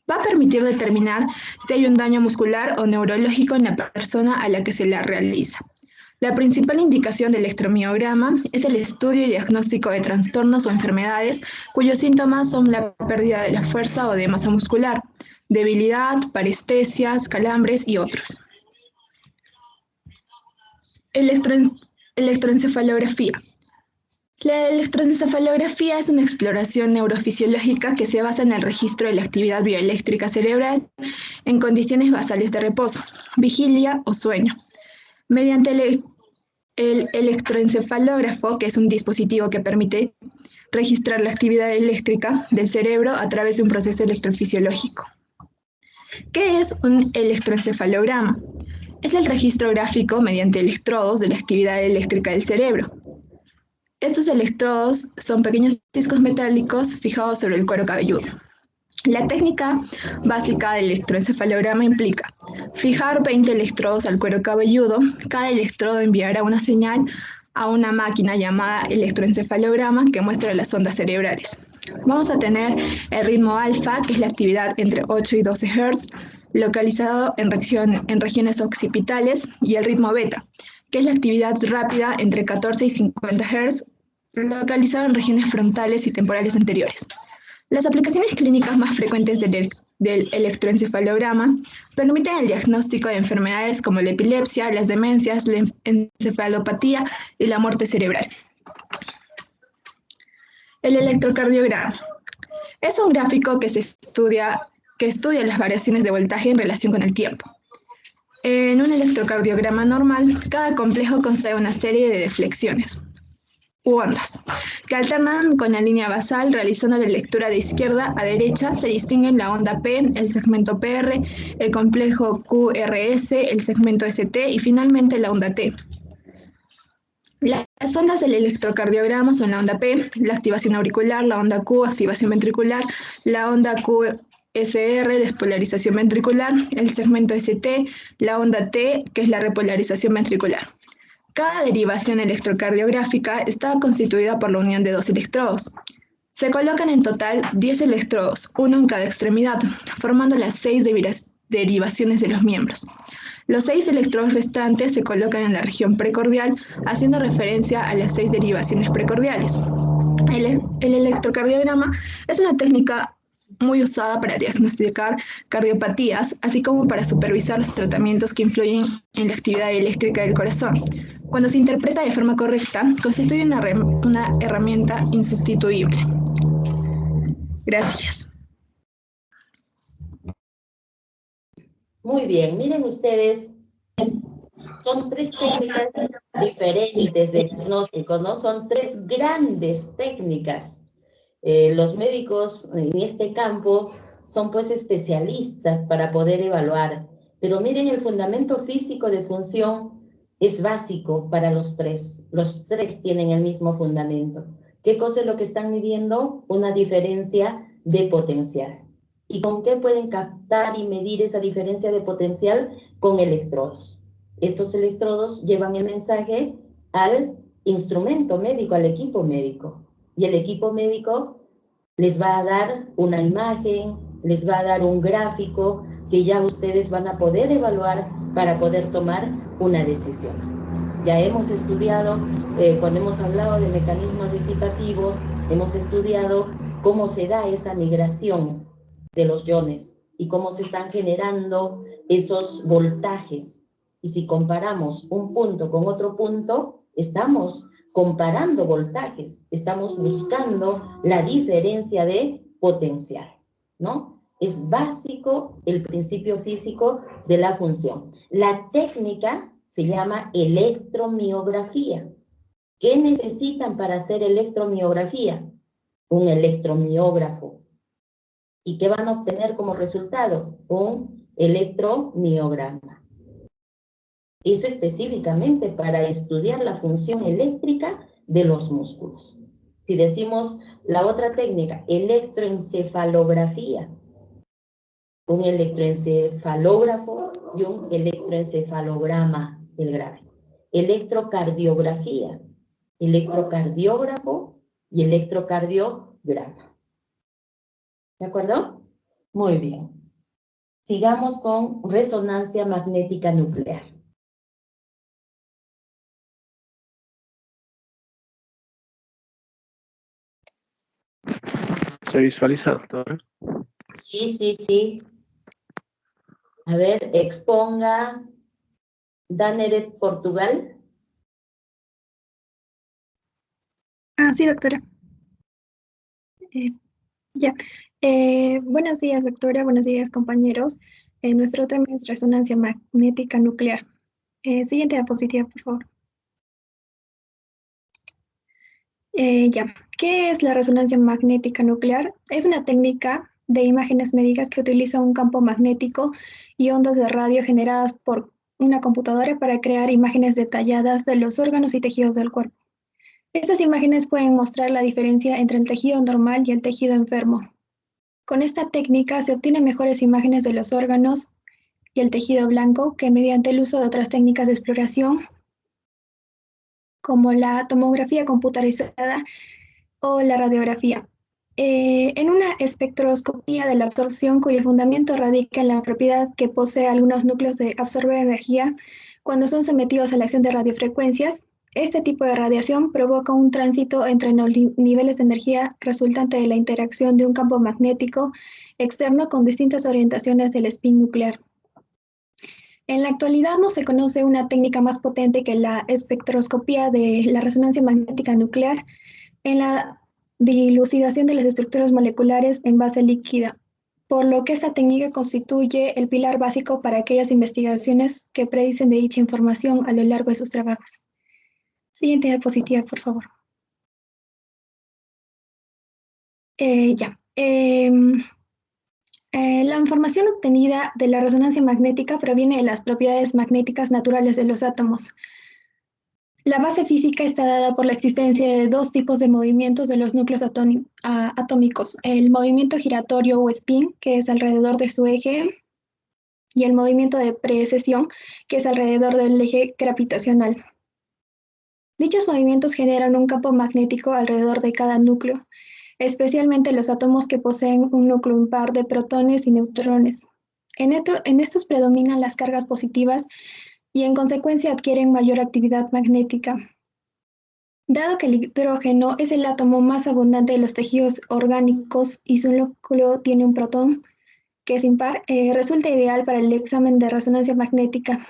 Va a permitir determinar si hay un daño muscular o neurológico en la persona a la que se la realiza. La principal indicación del electromiograma es el estudio y diagnóstico de trastornos o enfermedades cuyos síntomas son la pérdida de la fuerza o de masa muscular, debilidad, parestesias, calambres y otros. Electroencefalografía. La electroencefalografía es una exploración neurofisiológica que se basa en el registro de la actividad bioeléctrica cerebral en condiciones basales de reposo, vigilia o sueño. Mediante el electroencefalógrafo, que es un dispositivo que permite registrar la actividad eléctrica del cerebro a través de un proceso electrofisiológico. ¿Qué es un electroencefalograma? Es el registro gráfico mediante electrodos de la actividad eléctrica del cerebro. Estos electrodos son pequeños discos metálicos fijados sobre el cuero cabelludo. La técnica básica del electroencefalograma implica fijar 20 electrodos al cuero cabelludo. Cada electrodo enviará una señal a una máquina llamada electroencefalograma que muestra las ondas cerebrales. Vamos a tener el ritmo alfa, que es la actividad entre 8 y 12 Hz, localizado en regiones occipitales, y el ritmo beta, que es la actividad rápida entre 14 y 50 Hz, localizado en regiones frontales y temporales anteriores. Las aplicaciones clínicas más frecuentes del electroencefalograma permiten el diagnóstico de enfermedades como la epilepsia, las demencias, la encefalopatía y la muerte cerebral. El electrocardiograma es un gráfico que estudia las variaciones de voltaje en relación con el tiempo. En un electrocardiograma normal, cada complejo consta de una serie de deflexiones u ondas, que alternan con la línea basal. Realizando la lectura de izquierda a derecha, se distinguen la onda P, el segmento PR, el complejo QRS, el segmento ST y finalmente la onda T. Las ondas del electrocardiograma son la onda P, la activación auricular, la onda Q, activación ventricular, la onda QSR, despolarización ventricular, el segmento ST, la onda T, que es la repolarización ventricular. Cada derivación electrocardiográfica está constituida por la unión de dos electrodos. Se colocan en total 10 electrodos, uno en cada extremidad, formando las 6 derivaciones de los miembros. Los 6 electrodos restantes se colocan en la región precordial, haciendo referencia a las 6 derivaciones precordiales. El electrocardiograma es una técnica muy usada para diagnosticar cardiopatías, así como para supervisar los tratamientos que influyen en la actividad eléctrica del corazón. Cuando se interpreta de forma correcta, constituye una herramienta insustituible. Gracias. Muy bien, miren ustedes, son 3 técnicas diferentes de diagnóstico, ¿no? Son 3 grandes técnicas. Los médicos en este campo son pues especialistas para poder evaluar, pero miren, el fundamento físico de función es básico para los 3. Los 3 tienen el mismo fundamento. ¿Qué cosa es lo que están midiendo? Una diferencia de potencial. ¿Y con qué pueden captar y medir esa diferencia de potencial? Con electrodos. Estos electrodos llevan el mensaje al instrumento médico, al equipo médico. Y el equipo médico les va a dar una imagen, les va a dar un gráfico que ya ustedes van a poder evaluar para poder tomar una decisión. Ya hemos estudiado, cuando hemos hablado de mecanismos disipativos, hemos estudiado cómo se da esa migración de los iones y cómo se están generando esos voltajes. Y si comparamos un punto con otro punto, estamos comparando voltajes, estamos buscando la diferencia de potencial, ¿no? Es básico el principio físico de la función. La técnica se llama electromiografía. ¿Qué necesitan para hacer electromiografía? Un electromiógrafo. ¿Y qué van a obtener como resultado? Un electromiograma. Eso específicamente para estudiar la función eléctrica de los músculos. Si decimos la otra técnica, electroencefalografía, un electroencefalógrafo y un electroencefalograma del gráfico. Electrocardiografía, electrocardiógrafo y electrocardiograma. ¿De acuerdo? Muy bien. Sigamos con resonancia magnética nuclear. ¿Se visualiza, doctora? Sí, sí, sí. A ver, exponga Daneret, Portugal. Sí, doctora. Ya. Buenos días, doctora. Buenos días, compañeros. Nuestro tema es resonancia magnética nuclear. Siguiente diapositiva, por favor. Ya. ¿Qué es la resonancia magnética nuclear? Es una técnica de imágenes médicas que utiliza un campo magnético y ondas de radio generadas por una computadora para crear imágenes detalladas de los órganos y tejidos del cuerpo. Estas imágenes pueden mostrar la diferencia entre el tejido normal y el tejido enfermo. Con esta técnica se obtienen mejores imágenes de los órganos y el tejido blanco que mediante el uso de otras técnicas de exploración, como la tomografía computarizada o la radiografía. En una espectroscopía de la absorción, cuyo fundamento radica en la propiedad que posee algunos núcleos de absorber energía cuando son sometidos a la acción de radiofrecuencias, este tipo de radiación provoca un tránsito entre los niveles de energía resultante de la interacción de un campo magnético externo con distintas orientaciones del spin nuclear. En la actualidad no se conoce una técnica más potente que la espectroscopía de la resonancia magnética nuclear en la dilucidación de las estructuras moleculares en base líquida, por lo que esta técnica constituye el pilar básico para aquellas investigaciones que predicen de dicha información a lo largo de sus trabajos. Siguiente diapositiva, por favor. Ya. La información obtenida de la resonancia magnética proviene de las propiedades magnéticas naturales de los átomos. La base física está dada por la existencia de dos tipos de movimientos de los núcleos atómicos, el movimiento giratorio o spin, que es alrededor de su eje, y el movimiento de precesión, que es alrededor del eje gravitacional. Dichos movimientos generan un campo magnético alrededor de cada núcleo, especialmente los átomos que poseen un núcleo impar de protones y neutrones. En estos predominan las cargas positivas y en consecuencia adquieren mayor actividad magnética. Dado que el hidrógeno es el átomo más abundante de los tejidos orgánicos y su núcleo tiene un protón que es impar, resulta ideal para el examen de resonancia magnética.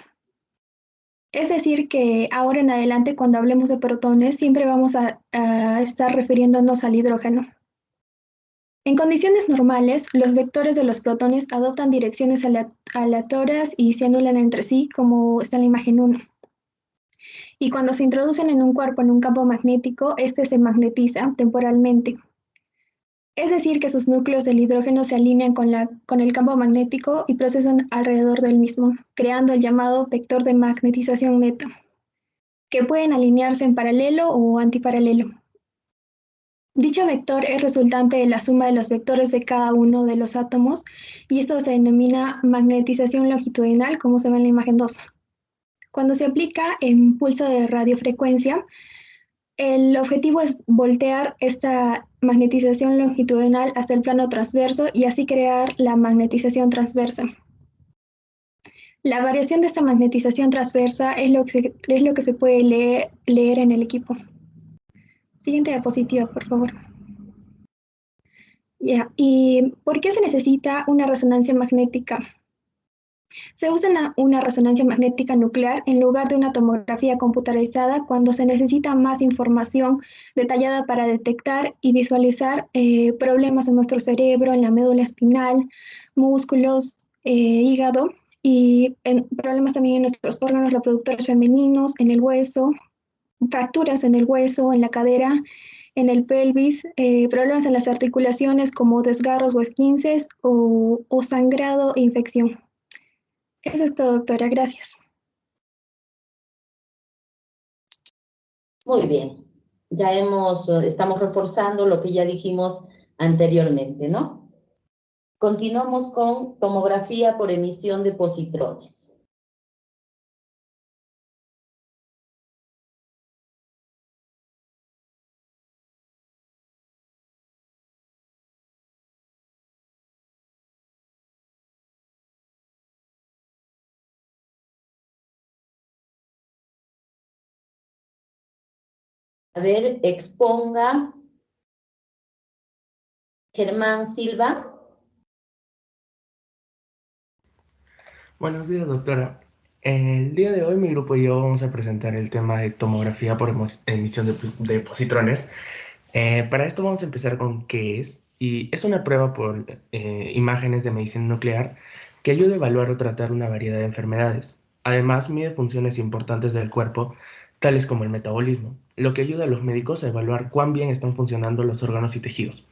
Es decir, que ahora en adelante, cuando hablemos de protones, siempre vamos a estar refiriéndonos al hidrógeno. En condiciones normales, los vectores de los protones adoptan direcciones aleatorias y se anulan entre sí, como está en la imagen 1. Y cuando se introducen en un cuerpo en un campo magnético, este se magnetiza temporalmente. Es decir, que sus núcleos del hidrógeno se alinean con el campo magnético y procesan alrededor del mismo, creando el llamado vector de magnetización neta, que pueden alinearse en paralelo o antiparalelo. Dicho vector es resultante de la suma de los vectores de cada uno de los átomos y esto se denomina magnetización longitudinal, como se ve en la imagen 2. Cuando se aplica en pulso de radiofrecuencia, el objetivo es voltear esta magnetización longitudinal hasta el plano transverso y así crear la magnetización transversa. La variación de esta magnetización transversa es lo que se puede leer en el equipo. Siguiente diapositiva, por favor. Ya. ¿Y por qué se necesita una resonancia magnética? Se usa una resonancia magnética nuclear en lugar de una tomografía computarizada cuando se necesita más información detallada para detectar y visualizar problemas en nuestro cerebro, en la médula espinal, músculos, hígado y problemas también en nuestros órganos reproductores femeninos, en el hueso fracturas en el hueso, en la cadera, en el pelvis, problemas en las articulaciones como desgarros o esguinces o sangrado e infección. Eso es todo, doctora. Gracias. Muy bien. Ya estamos reforzando lo que ya dijimos anteriormente, ¿no? Continuamos con tomografía por emisión de positrones. A ver, exponga Germán Silva. Buenos días, doctora. El día de hoy mi grupo y yo vamos a presentar el tema de tomografía por emisión de positrones. Para esto vamos a empezar con qué es, y es una prueba por imágenes de medicina nuclear que ayuda a evaluar o tratar una variedad de enfermedades. Además, mide funciones importantes del cuerpo, tales como el metabolismo, lo que ayuda a los médicos a evaluar cuán bien están funcionando los órganos y tejidos.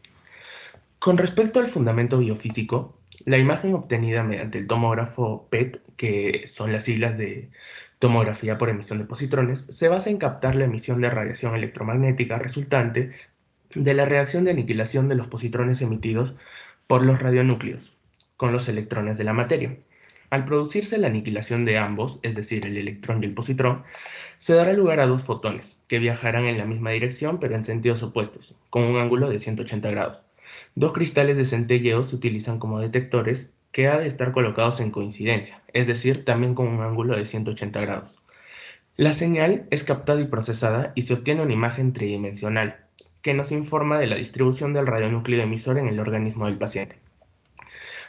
Con respecto al fundamento biofísico, la imagen obtenida mediante el tomógrafo PET, que son las siglas de tomografía por emisión de positrones, se basa en captar la emisión de radiación electromagnética resultante de la reacción de aniquilación de los positrones emitidos por los radionúcleos con los electrones de la materia. Al producirse la aniquilación de ambos, es decir, el electrón y el positrón, se dará lugar a dos fotones que viajarán en la misma dirección pero en sentidos opuestos, con un ángulo de 180 grados. Dos cristales de centelleo se utilizan como detectores que ha de estar colocados en coincidencia, es decir, también con un ángulo de 180 grados. La señal es captada y procesada y se obtiene una imagen tridimensional que nos informa de la distribución del radionúcleo emisor en el organismo del paciente.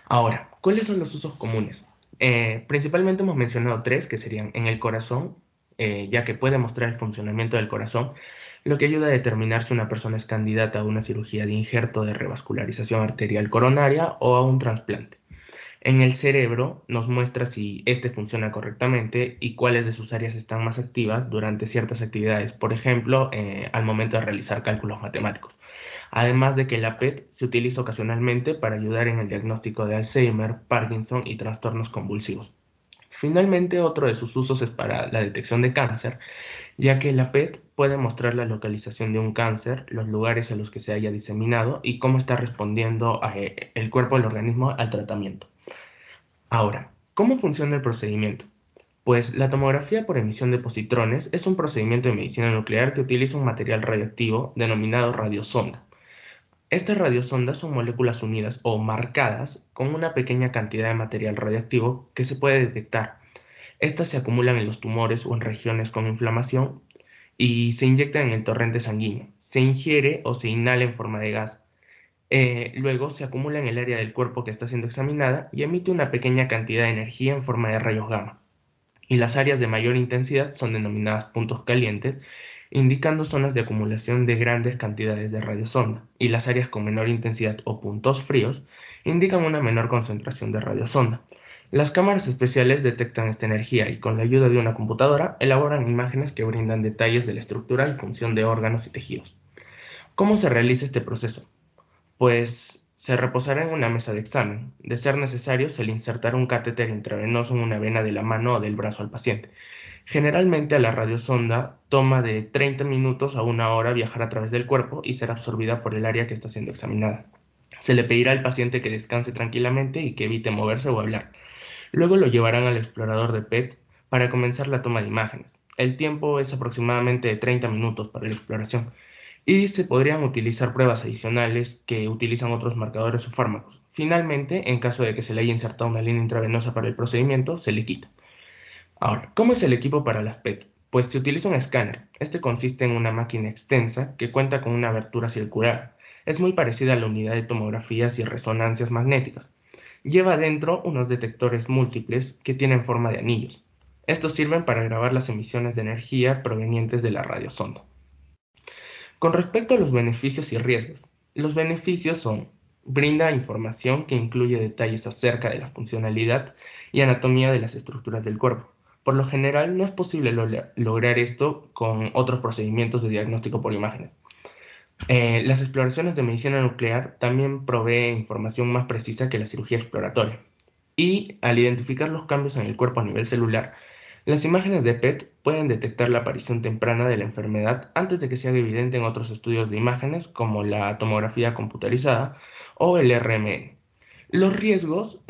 Ahora, ¿cuáles son los usos comunes? Principalmente hemos mencionado tres, que serían en el corazón, ya que puede mostrar el funcionamiento del corazón, lo que ayuda a determinar si una persona es candidata a una cirugía de injerto de revascularización arterial coronaria o a un trasplante. En el cerebro nos muestra si éste funciona correctamente y cuáles de sus áreas están más activas durante ciertas actividades, por ejemplo, al momento de realizar cálculos matemáticos. Además de que la PET se utiliza ocasionalmente para ayudar en el diagnóstico de Alzheimer, Parkinson y trastornos convulsivos. Finalmente, otro de sus usos es para la detección de cáncer, ya que la PET puede mostrar la localización de un cáncer, los lugares en los que se haya diseminado y cómo está respondiendo el cuerpo del organismo al tratamiento. Ahora, ¿cómo funciona el procedimiento? Pues la tomografía por emisión de positrones es un procedimiento de medicina nuclear que utiliza un material radioactivo denominado radiosonda. Estas radiosondas son moléculas unidas o marcadas con una pequeña cantidad de material radioactivo que se puede detectar. Estas se acumulan en los tumores o en regiones con inflamación y se inyectan en el torrente sanguíneo. Se ingiere o se inhala en forma de gas. Luego se acumula en el área del cuerpo que está siendo examinada y emite una pequeña cantidad de energía en forma de rayos gamma. Y las áreas de mayor intensidad son denominadas puntos calientes, indicando zonas de acumulación de grandes cantidades de radiosonda, y las áreas con menor intensidad o puntos fríos indican una menor concentración de radiosonda. Las cámaras especiales detectan esta energía y con la ayuda de una computadora elaboran imágenes que brindan detalles de la estructura y función de órganos y tejidos. ¿Cómo se realiza este proceso? Pues se reposará en una mesa de examen. De ser necesario, se le insertará un catéter intravenoso en una vena de la mano o del brazo al paciente. Generalmente a la radiosonda toma de 30 minutos a 1 hora viajar a través del cuerpo y ser absorbida por el área que está siendo examinada. Se le pedirá al paciente que descanse tranquilamente y que evite moverse o hablar. Luego lo llevarán al explorador de PET para comenzar la toma de imágenes. El tiempo es aproximadamente de 30 minutos para la exploración y se podrían utilizar pruebas adicionales que utilizan otros marcadores o fármacos. Finalmente, en caso de que se le haya insertado una línea intravenosa para el procedimiento, se le quita. Ahora, ¿cómo es el equipo para las PET? Pues se utiliza un escáner. Este consiste en una máquina extensa que cuenta con una abertura circular. Es muy parecida a la unidad de tomografías y resonancias magnéticas. Lleva adentro unos detectores múltiples que tienen forma de anillos. Estos sirven para grabar las emisiones de energía provenientes de la radiosonda. Con respecto a los beneficios y riesgos, los beneficios son: brinda información que incluye detalles acerca de la funcionalidad y anatomía de las estructuras del cuerpo, Por lo general, no es posible lograr esto con otros procedimientos de diagnóstico por imágenes. Las exploraciones de medicina nuclear también proveen información más precisa que la cirugía exploratoria. Y al identificar los cambios en el cuerpo a nivel celular, las imágenes de PET pueden detectar la aparición temprana de la enfermedad antes de que se haga evidente en otros estudios de imágenes como la tomografía computarizada o el RMN. Los riesgos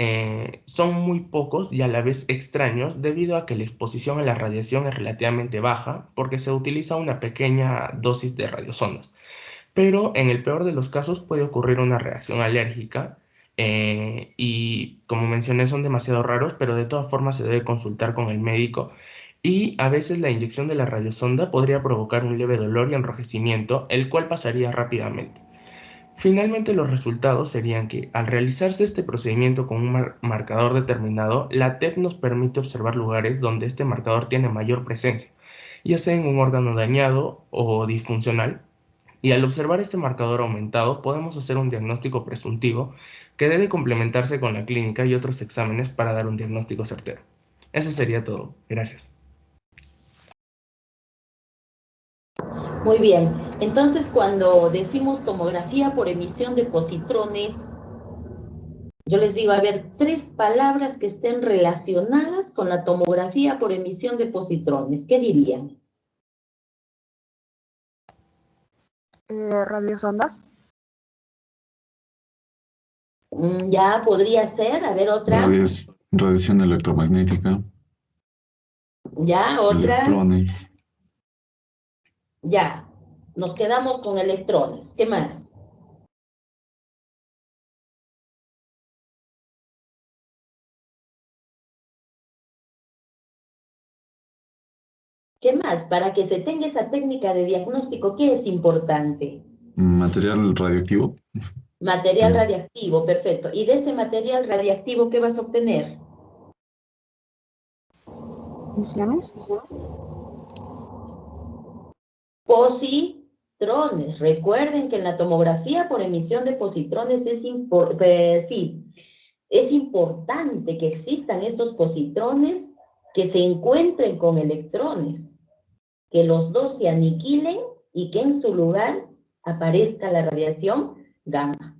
son muy pocos y a la vez extraños debido a que la exposición a la radiación es relativamente baja porque se utiliza una pequeña dosis de radiosondas. Pero en el peor de los casos puede ocurrir una reacción alérgica y como mencioné son demasiado raros, pero de todas formas se debe consultar con el médico y a veces la inyección de la radiosonda podría provocar un leve dolor y enrojecimiento, el cual pasaría rápidamente. Finalmente los resultados serían que al realizarse este procedimiento con un marcador determinado, la TEP nos permite observar lugares donde este marcador tiene mayor presencia, ya sea en un órgano dañado o disfuncional, y al observar este marcador aumentado podemos hacer un diagnóstico presuntivo que debe complementarse con la clínica y otros exámenes para dar un diagnóstico certero. Eso sería todo. Gracias. Muy bien. Entonces, cuando decimos tomografía por emisión de positrones, yo les digo, a ver, 3 palabras que estén relacionadas con la tomografía por emisión de positrones. ¿Qué dirían? Radiosondas. Ya podría ser, a ver, otra. Radiación electromagnética. Ya, otra. Electrones. Ya, nos quedamos con electrones. ¿Qué más? ¿Qué más? Para que se tenga esa técnica de diagnóstico, ¿qué es importante? Material radioactivo. Material radiactivo, perfecto. ¿Y de ese material radiactivo qué vas a obtener? ¿Emisiones? Positrones. Recuerden que en la tomografía por emisión de positrones es importante que existan estos positrones que se encuentren con electrones, que los dos se aniquilen y que en su lugar aparezca la radiación gamma.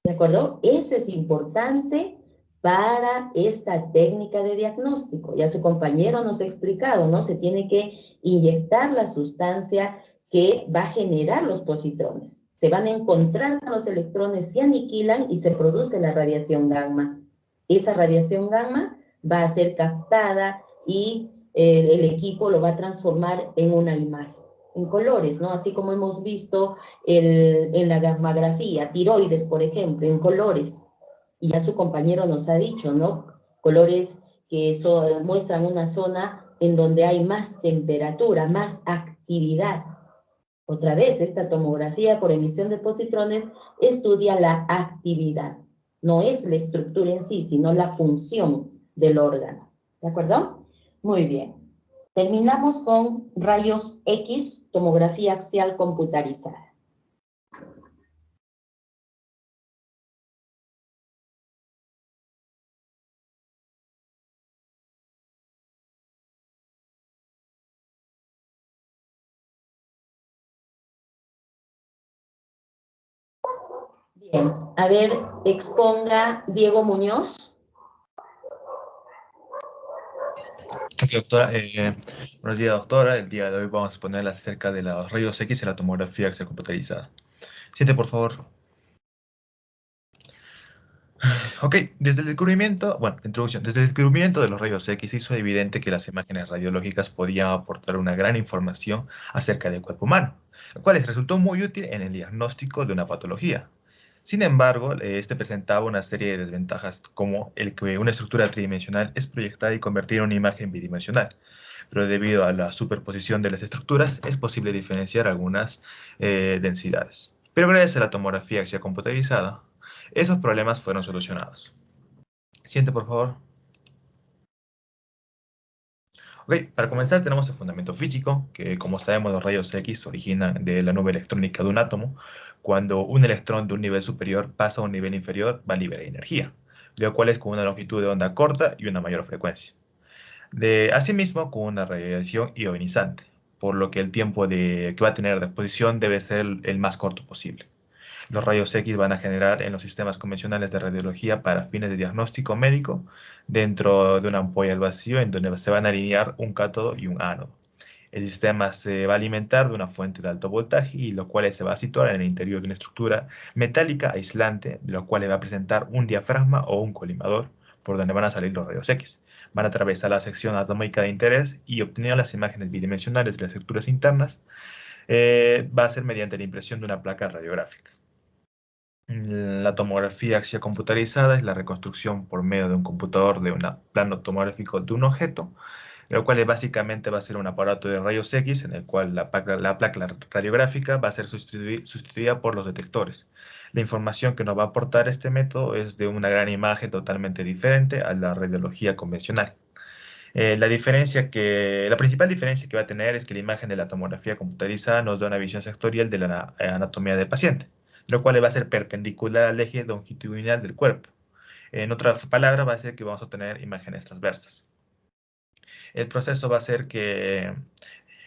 ¿De acuerdo? Eso es importante para esta técnica de diagnóstico. Ya su compañero nos ha explicado, ¿no? Se tiene que inyectar la sustancia que va a generar los positrones. Se van a encontrar con los electrones, se aniquilan y se produce la radiación gamma. Esa radiación gamma va a ser captada y el equipo lo va a transformar en una imagen, en colores, ¿no? Así como hemos visto en la gammagrafía, tiroides, por ejemplo, en colores. Y ya su compañero nos ha dicho, ¿no? Colores que muestran una zona en donde hay más temperatura, más actividad. Otra vez, esta tomografía por emisión de positrones estudia la actividad. No es la estructura en sí, sino la función del órgano. ¿De acuerdo? Muy bien. Terminamos con rayos X, tomografía axial computarizada. Bien, a ver, exponga Diego Muñoz. Ok, doctora. Buenos días, doctora. El día de hoy vamos a exponer acerca de los rayos X y la tomografía axial computarizada. Siente, por favor. Ok, desde el descubrimiento, introducción. Desde el descubrimiento de los rayos X hizo evidente que las imágenes radiológicas podían aportar una gran información acerca del cuerpo humano, lo cual les resultó muy útil en el diagnóstico de una patología. Sin embargo, este presentaba una serie de desventajas, como el que una estructura tridimensional es proyectada y convertida en una imagen bidimensional, pero debido a la superposición de las estructuras es posible diferenciar algunas densidades. Pero gracias a la tomografía axial computarizada, esos problemas fueron solucionados. Siguiente, por favor. Ok, para comenzar tenemos el fundamento físico, que como sabemos los rayos X se originan de la nube electrónica de un átomo. Cuando un electrón de un nivel superior pasa a un nivel inferior, va a liberar energía, lo cual es con una longitud de onda corta y una mayor frecuencia. Asimismo, con una radiación ionizante, por lo que el tiempo que va a tener de exposición debe ser el más corto posible. Los rayos X van a generar en los sistemas convencionales de radiología para fines de diagnóstico médico dentro de una ampolla al vacío en donde se van a alinear un cátodo y un ánodo. El sistema se va a alimentar de una fuente de alto voltaje y lo cual se va a situar en el interior de una estructura metálica aislante, de lo cual va a presentar un diafragma o un colimador por donde van a salir los rayos X. Van a atravesar la sección atómica de interés y obtener las imágenes bidimensionales de las estructuras internas. Va a ser mediante la impresión de una placa radiográfica. La tomografía axial computarizada es la reconstrucción por medio de un computador de un plano tomográfico de un objeto, lo cual básicamente va a ser un aparato de rayos X en el cual la placa radiográfica va a ser sustituida por los detectores. La información que nos va a aportar este método es de una gran imagen totalmente diferente a la radiología convencional. La principal diferencia que va a tener es que la imagen de la tomografía computarizada nos da una visión sectorial de la anatomía del paciente, lo cual va a ser perpendicular al eje longitudinal del cuerpo. En otras palabras, va a ser que vamos a tener imágenes transversas. El proceso va a ser que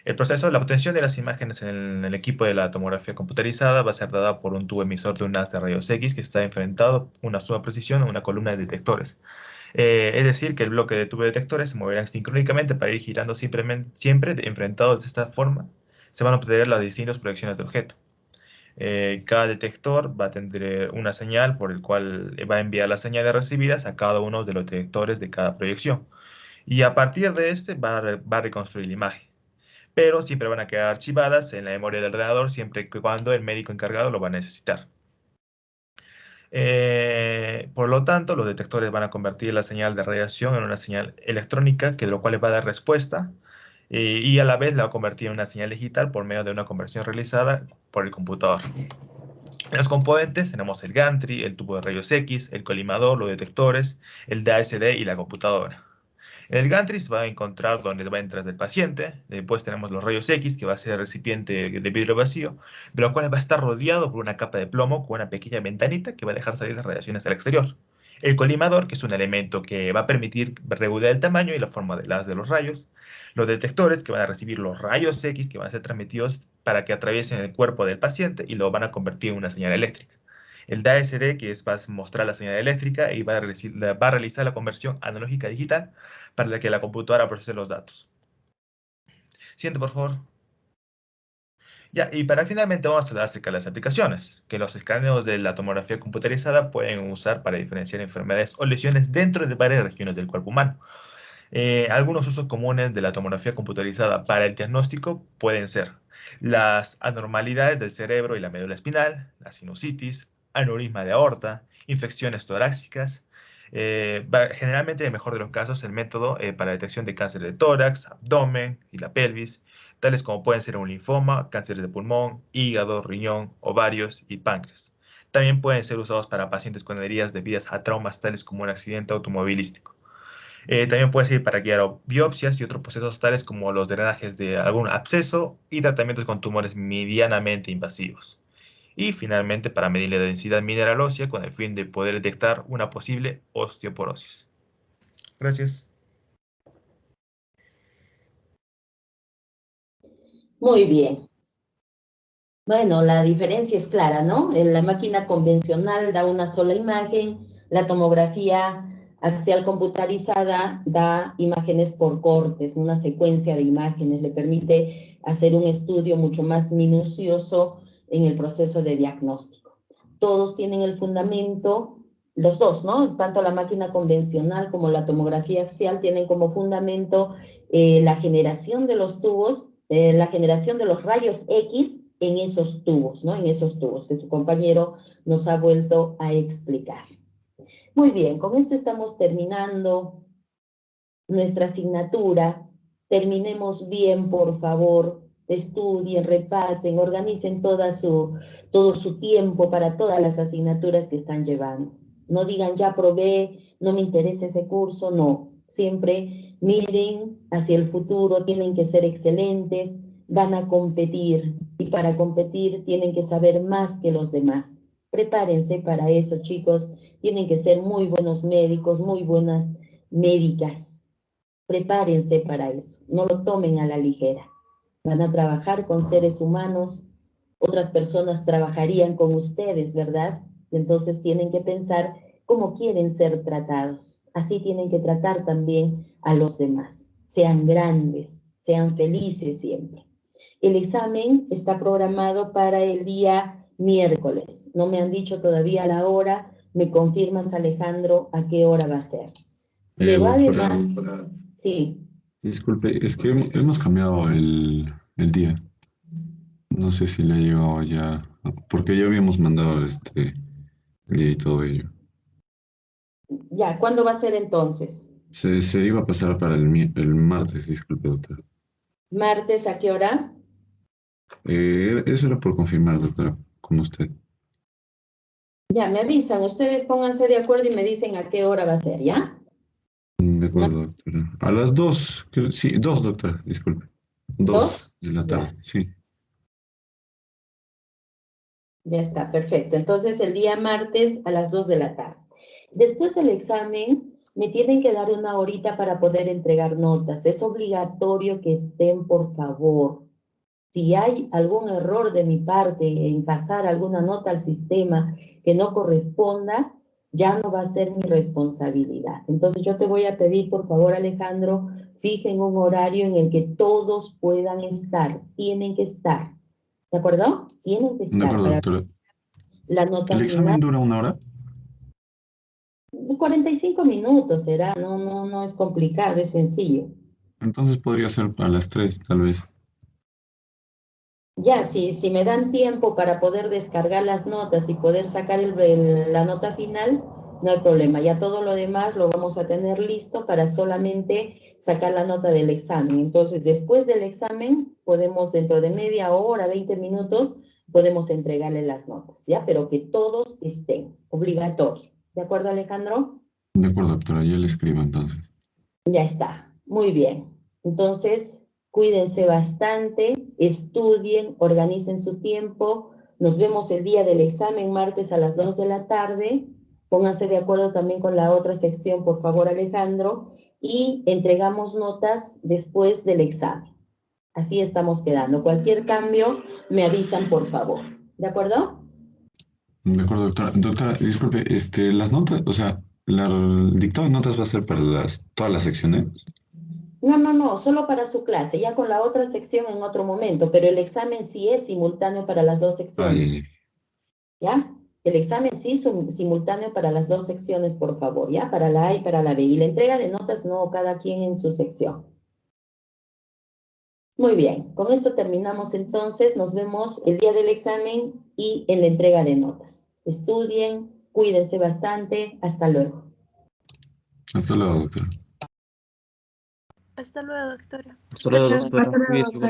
la obtención de las imágenes en el equipo de la tomografía computarizada va a ser dada por un tubo emisor de un haz de rayos X que está enfrentado a una suma precisión a una columna de detectores. Es decir, que el bloque de tubo de detectores se moverán sincrónicamente para ir girando siempre enfrentados de esta forma. Se van a obtener las distintas proyecciones del objeto. Cada detector va a tener una señal por el cual va a enviar las señales recibidas a cada uno de los detectores de cada proyección. Y a partir de este va a reconstruir la imagen. Pero siempre van a quedar archivadas en la memoria del ordenador siempre que cuando el médico encargado lo va a necesitar. Por lo tanto, los detectores van a convertir la señal de radiación en una señal electrónica, que de lo cual le va a dar respuesta, y a la vez la va a convertir en una señal digital por medio de una conversión realizada por el computador. En los componentes tenemos el gantry, el tubo de rayos X, el colimador, los detectores, el DASD y la computadora. En el gantry se va a encontrar donde va a entrar el paciente. Después tenemos los rayos X, que va a ser el recipiente de vidrio vacío, de lo cual va a estar rodeado por una capa de plomo con una pequeña ventanita que va a dejar salir las radiaciones al exterior. El colimador, que es un elemento que va a permitir regular el tamaño y la forma de los rayos. Los detectores, que van a recibir los rayos X, que van a ser transmitidos para que atraviesen el cuerpo del paciente y lo van a convertir en una señal eléctrica. El DASD, que va a mostrar la señal eléctrica y va a realizar la conversión analógica a digital para que la computadora procese los datos. Siguiente, por favor. Ya, y para finalmente vamos a hablar acerca de las aplicaciones, que los escáneres de la tomografía computarizada pueden usar para diferenciar enfermedades o lesiones dentro de varias regiones del cuerpo humano. Algunos usos comunes de la tomografía computarizada para el diagnóstico pueden ser las anormalidades del cerebro y la médula espinal, la sinusitis, aneurisma de aorta, infecciones torácicas. Generalmente, en el mejor de los casos, el método para detección de cáncer de tórax, abdomen y la pelvis, tales como pueden ser un linfoma, cáncer de pulmón, hígado, riñón, ovarios y páncreas. También pueden ser usados para pacientes con heridas debidas a traumas tales como un accidente automovilístico. También puede servir para guiar biopsias y otros procesos tales como los drenajes de algún absceso y tratamientos con tumores medianamente invasivos. Y finalmente para medir la densidad mineral ósea con el fin de poder detectar una posible osteoporosis. Gracias. Muy bien. Bueno, la diferencia es clara, ¿no? La máquina convencional da una sola imagen, la tomografía axial computarizada da imágenes por cortes, una secuencia de imágenes, le permite hacer un estudio mucho más minucioso en el proceso de diagnóstico. Todos tienen el fundamento, los dos, ¿no? Tanto la máquina convencional como la tomografía axial tienen como fundamento la generación de los tubos, la generación de los rayos X en esos tubos, ¿no? En esos tubos que su compañero nos ha vuelto a explicar. Muy bien, con esto estamos terminando nuestra asignatura. Terminemos bien, por favor. Estudien, repasen, organicen todo su tiempo para todas las asignaturas que están llevando. No digan, ya probé, no me interesa ese curso, no. Siempre miren hacia el futuro, tienen que ser excelentes, van a competir y para competir tienen que saber más que los demás. Prepárense para eso, chicos. Tienen que ser muy buenos médicos, muy buenas médicas. Prepárense para eso, no lo tomen a la ligera. Van a trabajar con seres humanos, otras personas trabajarían con ustedes, ¿verdad? Entonces tienen que pensar cómo quieren ser tratados. Así tienen que tratar también a los demás. Sean grandes, sean felices siempre. El examen está programado para el día miércoles. No me han dicho todavía la hora. ¿Me confirmas, Alejandro, a qué hora va a ser? Pero además, sí. Disculpe, es que hemos cambiado el día. No sé si le ha llegado ya, porque ya habíamos mandado el día y todo ello. Ya, ¿cuándo va a ser entonces? Se iba a pasar para el martes, disculpe, doctora. ¿Martes a qué hora? Eso era por confirmar, doctora, con usted. Ya, me avisan. Ustedes pónganse de acuerdo y me dicen a qué hora va a ser, ¿ya? De acuerdo, doctora. A las 2, sí, 2, doctora, disculpe. 2 de la tarde, sí. Ya está, perfecto. Entonces, el día martes a las 2 de la tarde. Después del examen, me tienen que dar una horita para poder entregar notas. Es obligatorio que estén, por favor. Si hay algún error de mi parte en pasar alguna nota al sistema que no corresponda, ya no va a ser mi responsabilidad. Entonces, yo te voy a pedir, por favor, Alejandro, fijen un horario en el que todos puedan estar. Tienen que estar. ¿De acuerdo? Tienen que De estar acuerdo, para doctora. la nota ¿El examen final. dura 1 hora? 45 minutos será, no es complicado, es sencillo. Entonces podría ser a las 3, tal vez. Ya, si me dan tiempo para poder descargar las notas y poder sacar la nota final, no hay problema. Ya todo lo demás lo vamos a tener listo para solamente sacar la nota del examen. Entonces, después del examen, podemos, dentro de media hora, 20 minutos, podemos entregarle las notas, ¿ya? Pero que todos estén, obligatorio. ¿De acuerdo, Alejandro? De acuerdo, doctora, ya le escribo entonces. Ya está, muy bien. Entonces, cuídense bastante, estudien, organicen su tiempo. Nos vemos el día del examen, martes a las 2 de la tarde. Pónganse de acuerdo también con la otra sección, por favor, Alejandro. Y entregamos notas después del examen. Así estamos quedando. Cualquier cambio, me avisan, por favor. ¿De acuerdo? De acuerdo, doctora. Doctora, disculpe, las notas, o sea, el dictado de notas va a ser para todas las secciones. No, solo para su clase, ya con la otra sección en otro momento, pero el examen sí es simultáneo para las dos secciones, ¿ya? El examen sí es simultáneo para las dos secciones, por favor, ¿ya? Para la A y para la B. Y la entrega de notas, no, cada quien en su sección. Muy bien, con esto terminamos entonces, nos vemos el día del examen y en la entrega de notas. Estudien, cuídense bastante, hasta luego. Hasta luego, doctora. Hasta luego, doctora. Hasta luego, doctora. Hasta luego, Cuídese, doctora.